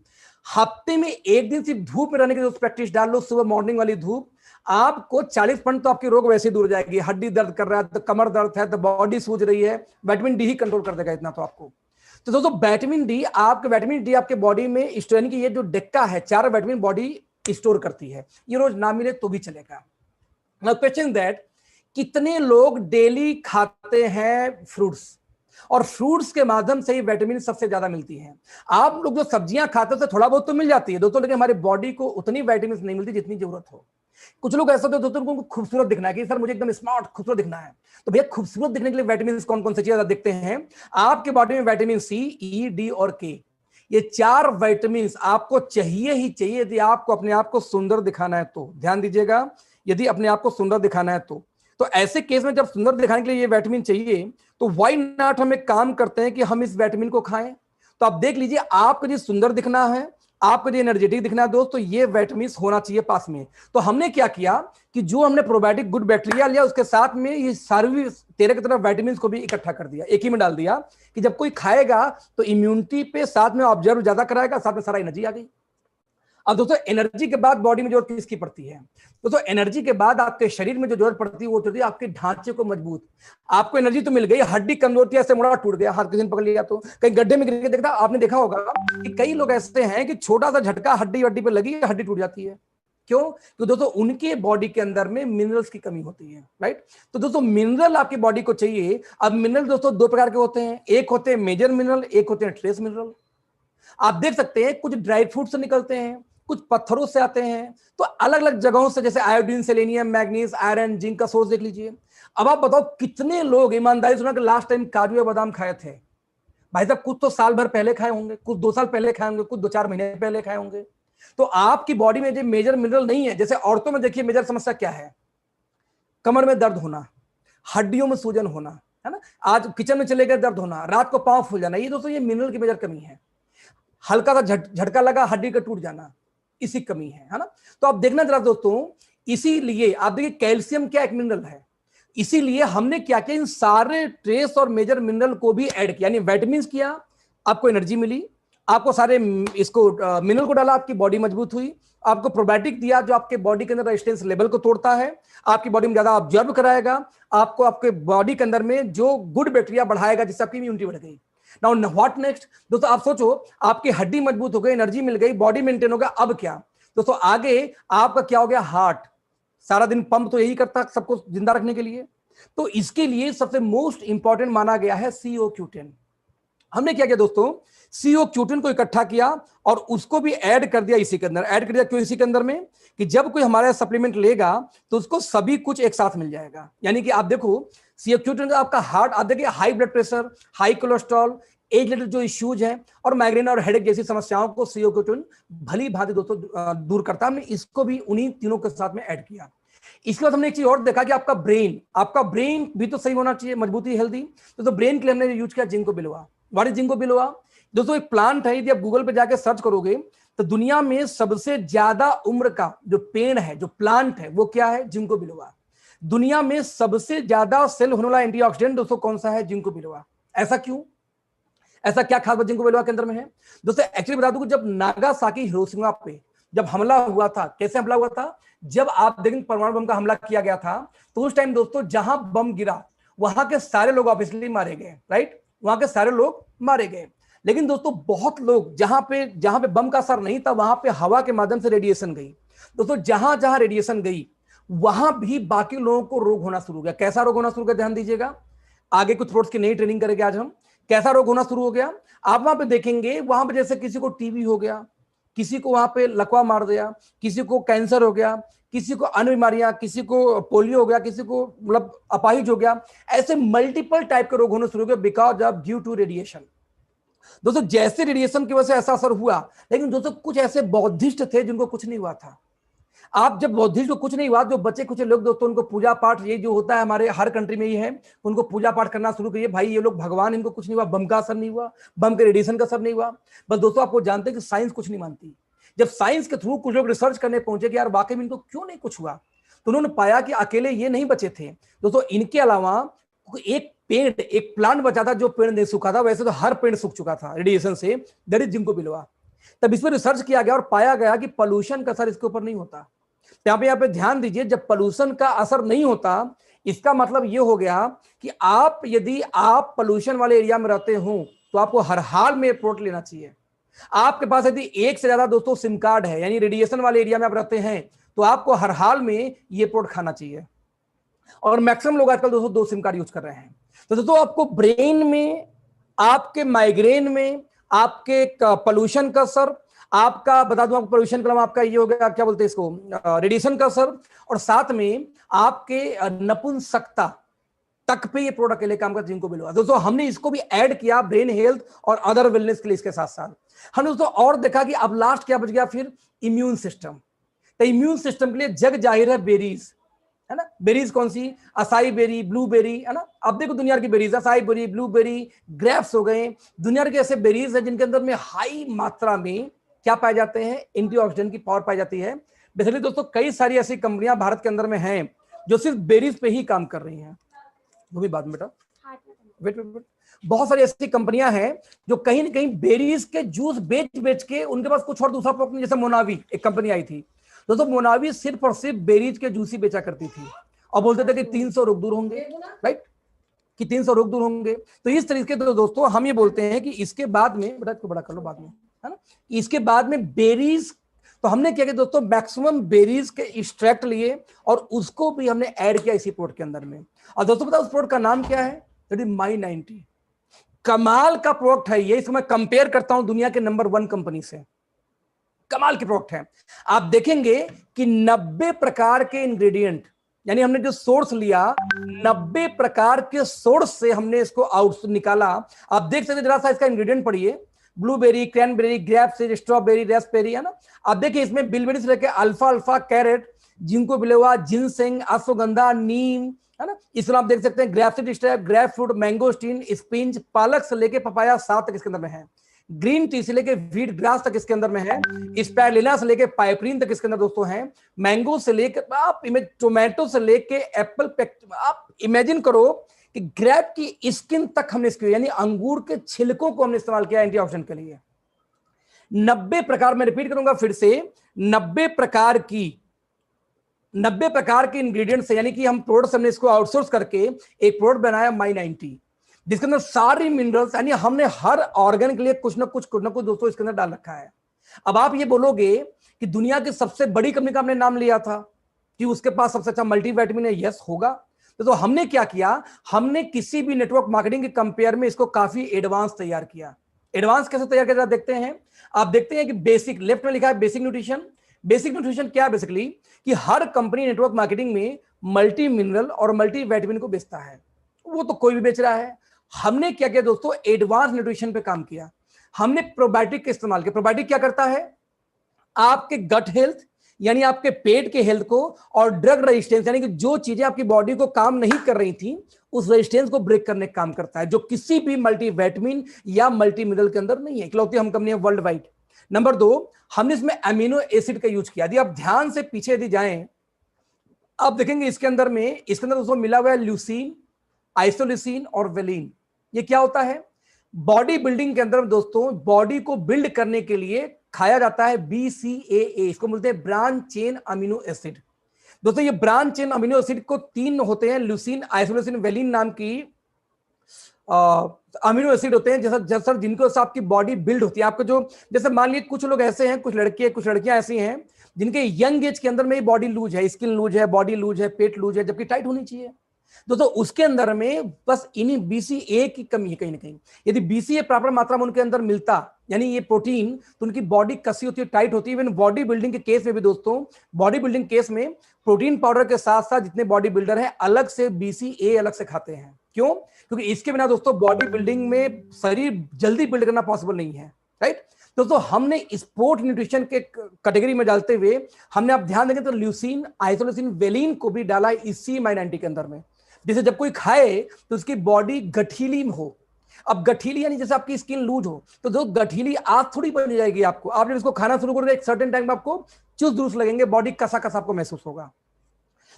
हफ्ते में 1 दिन सिर्फ धूप में रहने की प्रैक्टिस डाल लो, सुबह मॉर्निंग वाली धूप। आपको 40% तो आपकी रोग वैसे दूर जाएगी। हड्डी दर्द कर रहा है तो, कमर दर्द है तो, बॉडी सूज रही है, विटामिन डी ही कंट्रोल कर देगा इतना तो आपको। तो दोस्तों विटामिन डी आपके बॉडी में स्टोर, की ये जो डेक्का है, 4 विटामिन बॉडी स्टोर करती है। ये रोज ना मिले तो भी चलेगा। नाउ क्वेश्चन दैट, कितने लोग डेली खाते हैं फ्रूट्स, और फ्रूट्स के माध्यम से ही विटामिन सबसे ज्यादा मिलती है। आप लोग जो सब्जियां खाते हैं तो थोड़ा बहुत तो मिल जाती है दोस्तों, लेकिन हमारी बॉडी को उतनी विटामिन नहीं मिलती जितनी जरूरत हो। कुछ लोग ऐसा होते हैं दोस्तों, उनको खूबसूरत दिखना है कि सर मुझे एकदम स्मार्ट खूबसूरत दिखना है, तो भैया खूबसूरत दिखने के लिए विटामिन कौन कौन सी चीजें देखते हैं। आपके बॉडी में विटामिन सी, ई, डी और के, ये 4 विटामिन आपको चाहिए ही चाहिए यदि आपको अपने आप को सुंदर दिखाना है तो। ध्यान दीजिएगा, यदि अपने आप को सुंदर दिखाना है तो ऐसे केस में जब सुंदर दिखाने के लिए ये विटामिन चाहिए, तो व्हाई नॉट हम एक काम करते हैं कि हम इस विटामिन को खाएं। तो आप देख लीजिए, आपको जो सुंदर दिखना है, आपको जो एनर्जेटिक दिखना है दोस्तों, ये विटामिन होना चाहिए पास में। तो हमने क्या किया कि जो हमने प्रोबायोटिक गुड बैक्टीरिया लिया, उसके साथ में ये सारी 13 की तरह विटामिन को भी इकट्ठा कर दिया, एक ही में डाल दिया, कि जब कोई खाएगा तो इम्यूनिटी पे साथ में ऑब्जर्व ज्यादा कराएगा, साथ में सारा एनर्जी आ गई। अब दोस्तों एनर्जी के बाद बॉडी में जरूरत किसकी पड़ती है दोस्तों? एनर्जी के बाद आपके शरीर में जो जरूरत पड़ती है वो होती है आपके ढांचे को मजबूत। आपको एनर्जी तो मिल गई, हड्डी कमजोर थी, ऐसे मुड़ा टूट गया, हाथ किसी ने पकड़ लिया तो कहीं गड्ढे में गिर के देखा, आपने देखा होगा कि कई लोग ऐसे हैं कि छोटा सा झटका हड्डी वड्डी पे लगी, हड्डी टूट जाती है। क्यों? तो दोस्तों उनके बॉडी के अंदर में मिनरल्स की कमी होती है, राइट। तो दोस्तों मिनरल आपकी बॉडी को चाहिए। अब मिनरल दोस्तों 2 प्रकार के होते हैं, एक होते हैं मेजर मिनरल, एक होते हैं ट्रेस मिनरल। आप देख सकते हैं कुछ ड्राई फ्रूट से निकलते हैं, कुछ पत्थरों से आते हैं, तो अलग अलग जगहों से, जैसे iodine, selenium, manganese, iron, zinc का सोर्स देख लीजिए। अब आप बताओ कितने लोग ईमानदारी सुना कि लास्ट टाइम काजू या बादाम खाए थे? भाई साहब कुछ तो साल भर पहले खाए होंगे, कुछ 2 साल पहले खाए होंगे, कुछ 2-4 महीने पहले खाए होंगे। तो आपकी बॉडी में जो मेजर मिनरल नहीं है, जैसे औरतों में देखिए मेजर समस्या क्या है, कमर में दर्द होना, हड्डियों में सूजन होना, है ना, आज किचन में चले गए दर्द होना, रात को पांव फूल जाना, ये दोस्तों ये मिनरल की मेजर कमी है। हल्का सा झटका लगा, हड्डी का टूट जाना, इसी कमी है ना। तो आप देखना जरा दोस्तों, इसीलिए आप देखिए कैल्शियम क्या एक मिनरल है, इसीलिए हमने क्या किया, इन सारे ट्रेस और मेजर मिनरल को भी ऐड किया, यानी विटामिन किया, आपको एनर्जी मिली, आपको सारे इसको मिनरल को डाला, आपकी बॉडी मजबूत हुई, आपको प्रोबायोटिक दिया जो आपके बॉडी के अंदर रेजिस्टेंस लेवल को तोड़ता है, आपकी बॉडी में ज्यादा ऑब्जर्व कराएगा, आपको आपके बॉडी के अंदर में जो गुड बैक्टीरिया बढ़ाएगा, जिससे आपकी इम्यूनिटी बढ़ गई। नाउ व्हाट नेक्स्ट दोस्तों, आप सोचो आपकी हड्डी मजबूत हो गई, एनर्जी मिल गई, बॉडी मेंटेन हो गया, अब क्या दोस्तों? आगे आपका क्या हो गया? हार्ट सारा दिन पंप तो यही करता सबको जिंदा रखने के लिए। तो इसके लिए सबसे मोस्ट इंपॉर्टेंट माना गया है CO-Q10। हमने क्या किया दोस्तों, CO-Q10 को इकट्ठा किया और उसको भी ऐड कर दिया इसी के अंदर। ऐड कर दिया क्यों इसी के अंदर में? कि जब कोई हमारा सप्लीमेंट लेगा तो उसको सभी कुछ एक साथ मिल जाएगा। यानी कि आप देखो CO-Q10 आपका हार्ट, आप देखिए high blood pressure, high cholesterol, age related जो इश्यूज हैं और माइग्रेन और हेडेक जैसी समस्याओं को CO-Q10 भली भांति दोस्तों दूर करता है। हमने इसको भी उन्हीं तीनों के साथ में ऐड किया। इसके बाद हमने एक चीज और देखा कि आपका ब्रेन भी तो सही होना चाहिए, मजबूती, हेल्दी। तो ब्रेन के लिए हमने यूज किया ginkgo Belova. What is ginkgo Belova दोस्तों? एक प्लांट है, यदि आप गूगल पे जाके सर्च करोगे तो दुनिया में सबसे ज्यादा उम्र का जो पेड़ है, जो प्लांट है, वो क्या है? Ginkgo Belova. दुनिया में सबसे ज्यादा सेल होने वाला एंटीऑक्सीडेंट दोस्तों कौन सा है? Ginkgo Belova. ऐसा क्यों? ऐसा क्या खास बात जिंको बिलोवा के अंदर में है? दोस्तों एक्चुअली बता दूं कि जब नागासाकी हिरोशिमा पे जब हमला हुआ था, कैसे हमला हुआ था? जब आप देखें परमाणु बम का हमला किया गया था, तो उस टाइम दोस्तों जहां बम गिरा वहां के सारे लोग ऑब्वियसली मारे गए, राइट? वहां के सारे लोग मारे गए। लेकिन दोस्तों बहुत लोग जहां पे बम का असर नहीं था, वहां पे हवा के माध्यम से रेडिएशन गई। दोस्तों जहां जहां रेडिएशन गई वहां भी बाकी लोगों को रोग होना शुरू हो गया। कैसा रोग होना शुरू हो गया? ध्यान दीजिएगा, आगे कुछ प्रोड्स की नई ट्रेनिंग करेंगे आज हम। कैसा रोग होना शुरू हो गया आप वहां पे देखेंगे, वहां पे जैसे किसी को टीबी हो गया, किसी को वहां पे लकवा मार दिया, किसी को कैंसर हो गया, किसी को अन्य बीमारियां, किसी को पोलियो हो गया, किसी को मतलब अपाहिज हो गया, ऐसे मल्टीपल टाइप के रोग होने शुरू हो गए because of due to radiation. दोस्तों जैसे रेडिएशन की वजह से ऐसा असर हुआ, लेकिन दोस्तों कुछ ऐसे बौद्धिस्ट थे जिनको कुछ नहीं हुआ था। आप जब बौद्धिस्ट को कुछ नहीं हुआ, जो बच्चे कुछ लोग दोस्तों उनको पूजा पाठ, ये जो होता है हमारे हर कंट्री में ये है, उनको पूजा पाठ करना शुरू करिए। भाई ये लोग भगवान, इनको कुछ नहीं हुआ, बम का असर नहीं हुआ, बम के रेडिएशन का असर नहीं हुआ। बस दोस्तों आपको जानते हैं कि साइंस कुछ नहीं मानती। जब साइंस के थ्रू कुछ लोग रिसर्च करने पहुंचे कि यार वाकई में इनको क्यों नहीं कुछ हुआ, तो उन्होंने पाया कि अकेले ये नहीं बचे थे दोस्तों, इनके अलावा एक पेड़, एक प्लांट बचा था जो पेड़ नहीं सूखा था। वैसे तो हर पेड़ सूख चुका था रेडिएशन से, दैट इज जिंको बिलोवा। तब इस पर रिसर्च किया गया और पाया गया कि पॉल्यूशन का असर इसके ऊपर नहीं होता। यहाँ पे ध्यान दीजिए, जब पॉल्यूशन का असर नहीं होता, इसका मतलब ये हो गया कि यदि आप पॉल्यूशन वाले एरिया में रहते हो तो आपको हर हाल में प्रोडक्ट लेना चाहिए। आपके पास यदि एक से ज्यादा दोस्तों सिम कार्ड है, यानी रेडिएशन वाले एरिया में आप रहते हैं, तो आपको हर हाल में ये प्रोडक्ट खाना चाहिए। और मैक्सिमम लोग आजकल दोस्तों 2 सिम कार्ड यूज कर रहे हैं। तो दोस्तों आपको ब्रेन में, आपके माइग्रेन में, आपके पॉल्यूशन का असर, आपका बता दूं आपको पोल्यूशन का आपका ये हो गया, क्या बोलते हैं इसको, रेडिएशन का असर, और साथ में आपके नपुंसकता तक पे ये प्रोडक्ट के लिए काम करता है जिंको बिलोवा। दोस्तों हमने इसको भी ऐड किया ब्रेन हेल्थ और अदर वेलनेस के लिए इसके साथ साथ। हमने दोस्तों और देखा कि अब लास्ट क्या बच गया फिर, इम्यून सिस्टम। तो इम्यून सिस्टम के लिए जग जाहिर है बेरीज, है ना। बेरीज कौन सी? असाई बेरी, ब्लूबेरी, है ना। अब देखो दुनिया की berries, acai berry, blueberry, grapes हो गए, दुनिया के ऐसे बेरीज है जिनके अंदर में हाई मात्रा में क्या पाए जाते हैं, एंटीऑक्सीडेंट की पावर पाई जाती है। बेसिकली दोस्तों कई सारी ऐसी कंपनियां भारत के अंदर में हैं जो सिर्फ बेरीज पे ही काम कर रही हैं। वो भी बाद में बेटा, वेट, बहुत सारी ऐसी कंपनियां हैं जो कहीं ना कहीं बेरीज के जूस बेच के, उनके पास कुछ और दूसरा प्रोडक्ट नहीं। जैसे मोनावी एक कंपनी आई थी दोस्तों, मोनावी सिर्फ और सिर्फ बेरीज के जूस ही बेचा करती थी और बोलते थे कि 300 रोग दूर होंगे, राइट, कि 300 रोग दूर होंगे। तो इस तरीके से दोस्तों हम ये बोलते हैं कि इसके बाद में, बेटा इसको बड़ा कर लो बाद में, है ना, इसके बाद में बेरीज, तो हमने क्या किया दोस्तों, मैक्सिमम बेरीज के एक्सट्रैक्ट लिए और उसको भी हमने ऐड किया इसी प्रोडक्ट के अंदर में। और दोस्तों पता उस प्रोडक्ट का नाम क्या है? My90। कमाल का प्रोडक्ट है ये, इसको मैं कंपेयर करता हूं दुनिया के नंबर 1 कंपनी से। कमाल की प्रोडक्ट है। आप देखेंगे कि 90 प्रकार के इंग्रेडिएंट, यानी हमने जो सोर्स लिया 90 प्रकार के सोर्स से हमने इसको आउट निकाला। आप देख सकते जरा सा इसका इंग्रेडिएंट पढ़िए, blueberry, cranberry, grapes, strawberry, raspberry, है ना। आप देखिए इसमें बिलबेरी से लेकर alpha, carrot, ginkgo biloba, ginseng, ashwagandha, neem, है ना। इसमें आप देख सकते हैं ग्रेप फ्रूट, मैंगोस्टीन, स्पिंच, पालक से लेके पपाया 7 तक इसके अंदर में है। ग्रीन टी से लेके व्हीट ग्रास तक इसके अंदर में है। स्पाइरुलिना से लेके पाइपरीन तक इसके अंदर दोस्तों है। मैंगो से लेकर आप टोमेटो से लेके एप्पल, आप इमेजिन करो कि ग्रेप की स्किन तक हमने इसकी, यानी अंगूर के छिलकों को हमने इस्तेमाल किया एंटीऑक्सीडेंट के लिए। 90 प्रकार, मैं रिपीट करूंगा फिर से, 90 प्रकार के इंग्रेडिएंट से, यानी कि हम प्रोडक्ट हमने इसको आउटसोर्स करके एक प्रोडक्ट बनाया My90, जिसके अंदर सारी मिनरल्स, यानी हमने हर ऑर्गन के लिए कुछ ना कुछ दोस्तों इसके अंदर डाल रखा है। अब आप ये बोलोगे कि दुनिया की सबसे बड़ी कंपनी का हमने नाम लिया था कि उसके पास सबसे अच्छा मल्टीविटामिन है, यस होगा। तो हमने क्या किया, हमने किसी भी नेटवर्क मार्केटिंग के कंपेयर में इसको काफी एडवांस तैयार किया। एडवांस कैसे तैयार किया देखते हैं। आप देखते हैं कि बेसिक, लेफ्ट में लिखा है बेसिक न्यूट्रिशन। बेसिक न्यूट्रिशन क्या है? बेसिकली कि हर कंपनी नेटवर्क मार्केटिंग में मल्टी मिनरल और मल्टी विटामिन को बेचता है, वो तो कोई भी बेच रहा है। हमने क्या किया दोस्तों, एडवांस न्यूट्रिशन पे काम किया। हमने प्रोबायोटिक का इस्तेमाल किया। प्रोबायोटिक क्या करता है? आपके गट हेल्थ, यानी आपके पेट के हेल्थ को, और ड्रग रेजिस्टेंस, यानी कि जो चीजें आपकी बॉडी को काम नहीं कर रही थी उस रेजिस्टेंस को ब्रेक करने का काम करता है, जो किसी भी मल्टीविटामिन या मल्टी मिनरल के अंदर नहीं है। इकलौती हम कंपनी है वर्ल्ड वाइड। नंबर 2, हमने इसमें अमीनो एसिड का यूज किया। यदि आप ध्यान से पीछे यदि जाएं, आप देखेंगे इसके अंदर दोस्तों मिला हुआ है ल्यूसीन, आइसोल्यूसिन और वेलिन। ये क्या होता है? बॉडी बिल्डिंग के अंदर दोस्तों बॉडी को बिल्ड करने के लिए खाया जाता है BCAA, इसको बोलते हैं ब्रांच चेन अमीनो एसिड। दोस्तों ये ब्रांच चेन अमीनो एसिड को 3 होते हैं, ल्यूसीन, आइसोलेसिन, वेलिन नाम की अमीनो एसिड होते हैं, जैसा जिनको से आपकी बॉडी बिल्ड होती है। आपको जो जैसे मान लीजिए कुछ लोग ऐसे हैं, कुछ लड़के कुछ लड़कियां ऐसी हैं जिनके यंग एज के अंदर में बॉडी लूज है, स्किन लूज है, बॉडी लूज है, पेट लूज है, जबकि टाइट होनी चाहिए। दोस्तों उसके अंदर में बस इन्हीं BCA की कमी है कहीं ना कहीं। यदि BCA प्रॉपर मात्रा में उनके अंदर मिलता, यानी ये प्रोटीन, तो उनकी बॉडी कसी होती है, टाइट होती है। इवन बॉडी बिल्डिंग के केस में भी दोस्तों, बॉडी बिल्डिंग केस में प्रोटीन पाउडर के साथ साथ जितने बॉडी बिल्डर हैं अलग से BCA अलग से खाते हैं। क्यों? क्योंकि इसके बिना दोस्तों बॉडी बिल्डिंग में शरीर जल्दी बिल्ड करना पॉसिबल नहीं है, राइट। दोस्तों हमने स्पोर्ट न्यूट्रिशन के कैटेगरी में डालते हुए हमने, आप ध्यान देंगे तो ल्यूसीन, आइसोलेसिन, वेलिन को भी डाला इसी माइनॉरिटी के अंदर में, जैसे जब कोई खाए तो उसकी बॉडी गठीली हो। अब गठीली यानी जैसे आपकी स्किन लूज हो, तो जो गठीली आग थोड़ी बन जाएगी आपको। आप जब इसको खाना शुरू करोगे एक सर्टेन टाइम में आपको चुस्त दुरुस्त लगेंगे, बॉडी कसा कसा आपको महसूस होगा।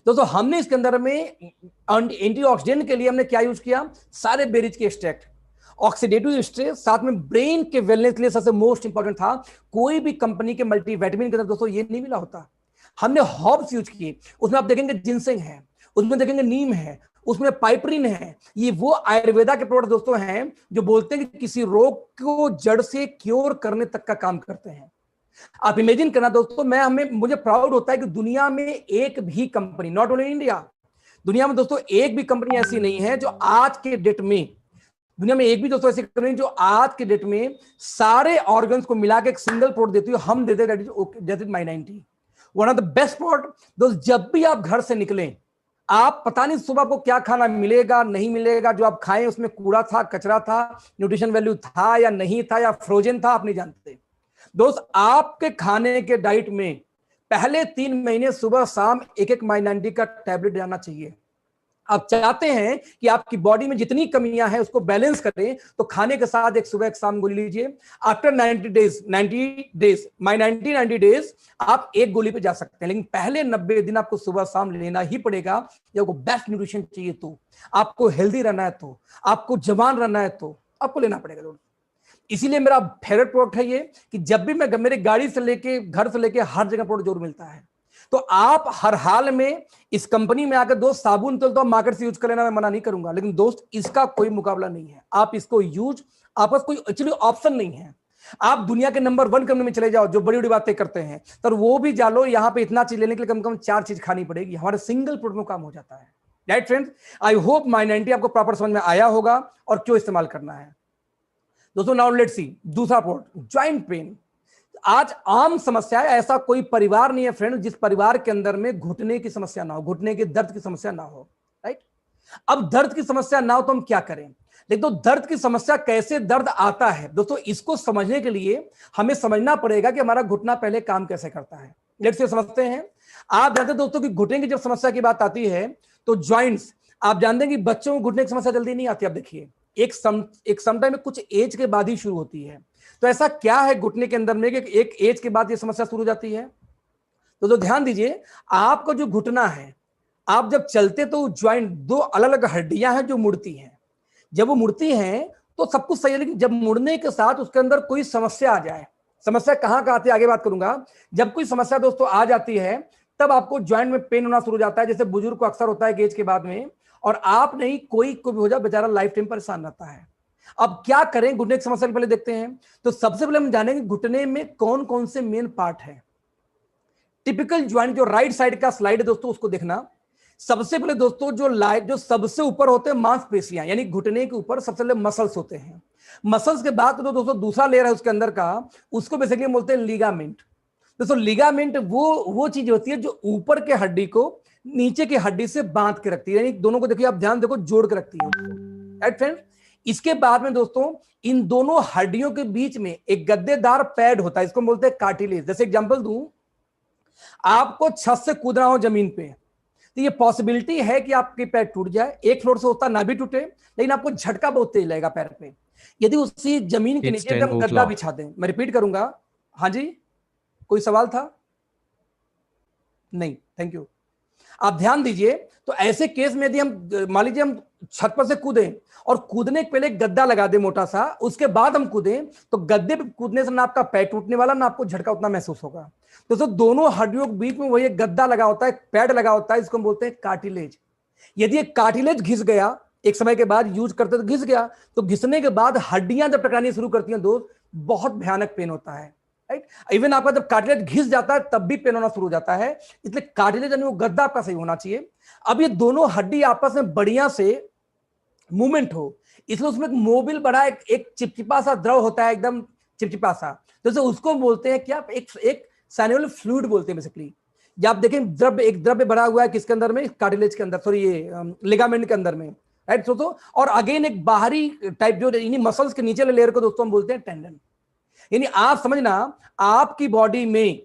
दोस्तों हमने इसके अंदर में एंटीऑक्सीडेंट के लिए हमने क्या यूज किया, सारे बेरीज के एक्सट्रैक्ट, ऑक्सीडेटिव स्ट्रेस, साथ में ब्रेन के वेलनेस के लिए सबसे मोस्ट इंपॉर्टेंट था। कोई भी कंपनी के मल्टीविटामिन के अंदर दोस्तों ये नहीं मिला होता। हमने हर्ब्स यूज किए, उसमें आप देखेंगे जिनसेंग है, उसमें देखेंगे नीम है, उसमें पाइपरिन है। ये वो आयुर्वेदा के प्रोडक्ट दोस्तों हैं जो बोलते हैं कि किसी रोग को जड़ से क्योर करने तक का काम करते हैं। आप इमेजिन करना दोस्तों, मुझे प्राउड होता है कि दुनिया में एक भी कंपनी, नॉट ओनली इंडिया, दुनिया में दोस्तों एक भी कंपनी ऐसी नहीं है जो आज के डेट में, दुनिया में एक भी दोस्तों ऐसी कंपनी जो आज के डेट में सारे ऑर्गन्स को मिला के एक सिंगल प्रोडक्ट देती है। हम देते हैं, that is My90, one of the best product. दोस्त जब भी आप घर से निकलें, आप पता नहीं सुबह को क्या खाना मिलेगा नहीं मिलेगा, जो आप खाएं उसमें कूड़ा था, कचरा था, न्यूट्रिशन वैल्यू था या नहीं था, या फ्रोजन था, आप नहीं जानते। दोस्त आपके खाने के डाइट में पहले 3 महीने सुबह शाम एक My90 का टैबलेट जाना चाहिए। आप चाहते हैं कि आपकी बॉडी में जितनी कमियां हैं उसको बैलेंस करें, तो खाने के साथ एक सुबह एक शाम गोली लीजिए। आफ्टर 90 डेज My90 90 डेज आप एक गोली पे जा सकते हैं, लेकिन पहले 90 दिन आपको सुबह शाम लेना ही पड़ेगा। जब आपको बेस्ट न्यूट्रिशन चाहिए, तो आपको हेल्दी रहना है, तो आपको जवान रहना है, तो आपको लेना पड़ेगा। इसीलिए मेरा फेवरेट प्रोडक्ट है ये, कि जब भी मैं मेरे गाड़ी से लेके, घर से लेके हर जगह प्रोडक्ट जरूर मिलता है। तो आप हर हाल में इस कंपनी में आकर दोस्त, साबुन तेल तो आप मार्केट से यूज कर लेना, मैं मना नहीं करूंगा, लेकिन दोस्त इसका कोई मुकाबला नहीं है। आप इसको यूज, आपका कोई एक्चुअली ऑप्शन नहीं है। आप दुनिया के नंबर 1 कंपनी में चले जाओ जो बड़ी बड़ी बातें करते हैं, तो वो भी जानो, यहाँ पे इतना चीज लेने के लिए कम से कम 4 चीज खानी पड़ेगी। हमारे सिंगल प्रोडक्ट में काम हो जाता है, right friends. I hope My90 आपको प्रॉपर समझ में आया होगा और क्यों इस्तेमाल करना है। दोस्तों नाउ लेट्स सी दूसरा प्रोडक्ट, ज्वाइंट पेन। आज आम समस्या है, ऐसा कोई परिवार नहीं है फ्रेंड जिस परिवार के अंदर में घुटने की समस्या ना हो, घुटने के दर्द की समस्या ना हो, राइट। अब दर्द की समस्या ना हो तो हम क्या करें, लेकिन तो दर्द की समस्या, कैसे दर्द आता है दोस्तों, इसको समझने के लिए हमें समझना पड़ेगा कि हमारा घुटना पहले काम कैसे करता है। लेट्स से समझते हैं। आप जानते हैं दोस्तों कि घुटने की जब समस्या की बात आती है तो ज्वाइंट्स, आप जानते हैं कि बच्चों को घुटने की समस्या जल्दी नहीं आती। आप देखिए एक समटाइम में कुछ एज के बाद ही शुरू होती है। तो ऐसा क्या है घुटने के अंदर में कि एक एज के बाद ये समस्या शुरू हो जाती है। तो ध्यान दीजिए, आपका जो घुटना है, आप जब चलते तो ज्वाइंट, 2 अलग अलग हड्डियां हैं जो मुड़ती हैं। जब वो मुड़ती हैं तो सब कुछ सही है, लेकिन जब मुड़ने के साथ उसके अंदर कोई समस्या आ जाए, समस्या कहां आती है आगे बात करूंगा। जब कोई समस्या दोस्तों आ जाती है तब आपको ज्वाइंट में पेन होना शुरू हो जाता है। जैसे बुजुर्ग को अक्सर होता है एज के बाद में, और आप नहीं, कोई को भी हो जाए, बेचारा लाइफ टाइम परेशान रहता है। अब क्या करें घुटने की समस्या के पहले देखते हैं। तो सबसे पहले हम जानेंगे घुटने में कौन कौन से मेन पार्ट है। टिपिकल ज्वाइंट जो राइट साइड का स्लाइड है दोस्तों, उसको देखना। सबसे पहले दोस्तों जो सबसे ऊपर होते हैं मांसपेशियां, यानी घुटने के ऊपर सबसे पहले मसल्स होते हैं। मसल्स के बाद तो दोस्तों दूसरा लेयर है उसके अंदर का, उसको बेसिकली बोलते हैं लिगामेंट। दोस्तों लिगामेंट वो चीज होती है जो ऊपर के हड्डी को नीचे की हड्डी से बांध के रखती है, यानी दोनों को देखिए, आप ध्यान देखो, जोड़ के रखती है, राइट फ्रेंड। इसके बाद में दोस्तों इन दोनों हड्डियों के बीच में एक गद्देदार पैड होता है, इसको बोलते हैं कार्टिलेज। जैसे एग्जांपल दूं, आपको छत से कूदना हो जमीन पे, तो ये पॉसिबिलिटी है कि आपके पैर टूट जाए। एक फ्लोर से होता ना भी टूटे, लेकिन आपको झटका बहुत तेज लगेगा पैर पे यदि उसी जमीन के नीचे एकदम गद्दा बिछा दें। मैं रिपीट करूंगा। हाँ जी, कोई सवाल था? नहीं, थैंक यू। आप ध्यान दीजिए, तो ऐसे केस में यदि हम मान लीजिए हम छत पर से कूदें और कूदने के पहले गद्दा लगा दे मोटा सा, उसके बाद हम कूदें, तो गद्दे पे कूदने से ना आपका पैर टूटने वाला ना आपको झटका उतना महसूस होगा। तो दोनों हड्डियों के बीच में वही एक गद्दा लगा होता है, पैड लगा होता है, इसको हम बोलते हैं कार्टिलेज। यदि एक कार्टिलेज घिस गया, एक समय के बाद यूज करते तो घिस गया, तो घिसने के बाद हड्डियां जब टकरानी शुरू करती हैं दोस्त, बहुत भयानक पेन होता है, राइट। इवन आपका जब कार्टिलेज घिस जाता है तब भी पेन होना शुरू हो जाता है, इसलिए कार्टिलेज यानी वो गद्दा आपका सही होना चाहिए। अब ये दोनों हड्डी आपस में बढ़िया से मूवमेंट हो, इसलिए उसमें एक मोबिल बड़ा एक चिपचिपा सा द्रव होता है, एकदम चिपचिपा सा, जैसे उसको बोलते हैं क्या, एक सैन्युअल फ्लूइड बोलते हैं बेसिकली। या आप देखें एक द्रव्य भरा हुआ है किसके अंदर में, कार्टिलेज के अंदर, सॉरी ये लिगामेंट के अंदर में, राइट। तो और अगेन एक बाहरी टाइप जो इन्हीं मसल्स के नीचे लेयर को दोस्तों हम बोलते हैं टेंडन। यानी आप समझना, आपकी बॉडी में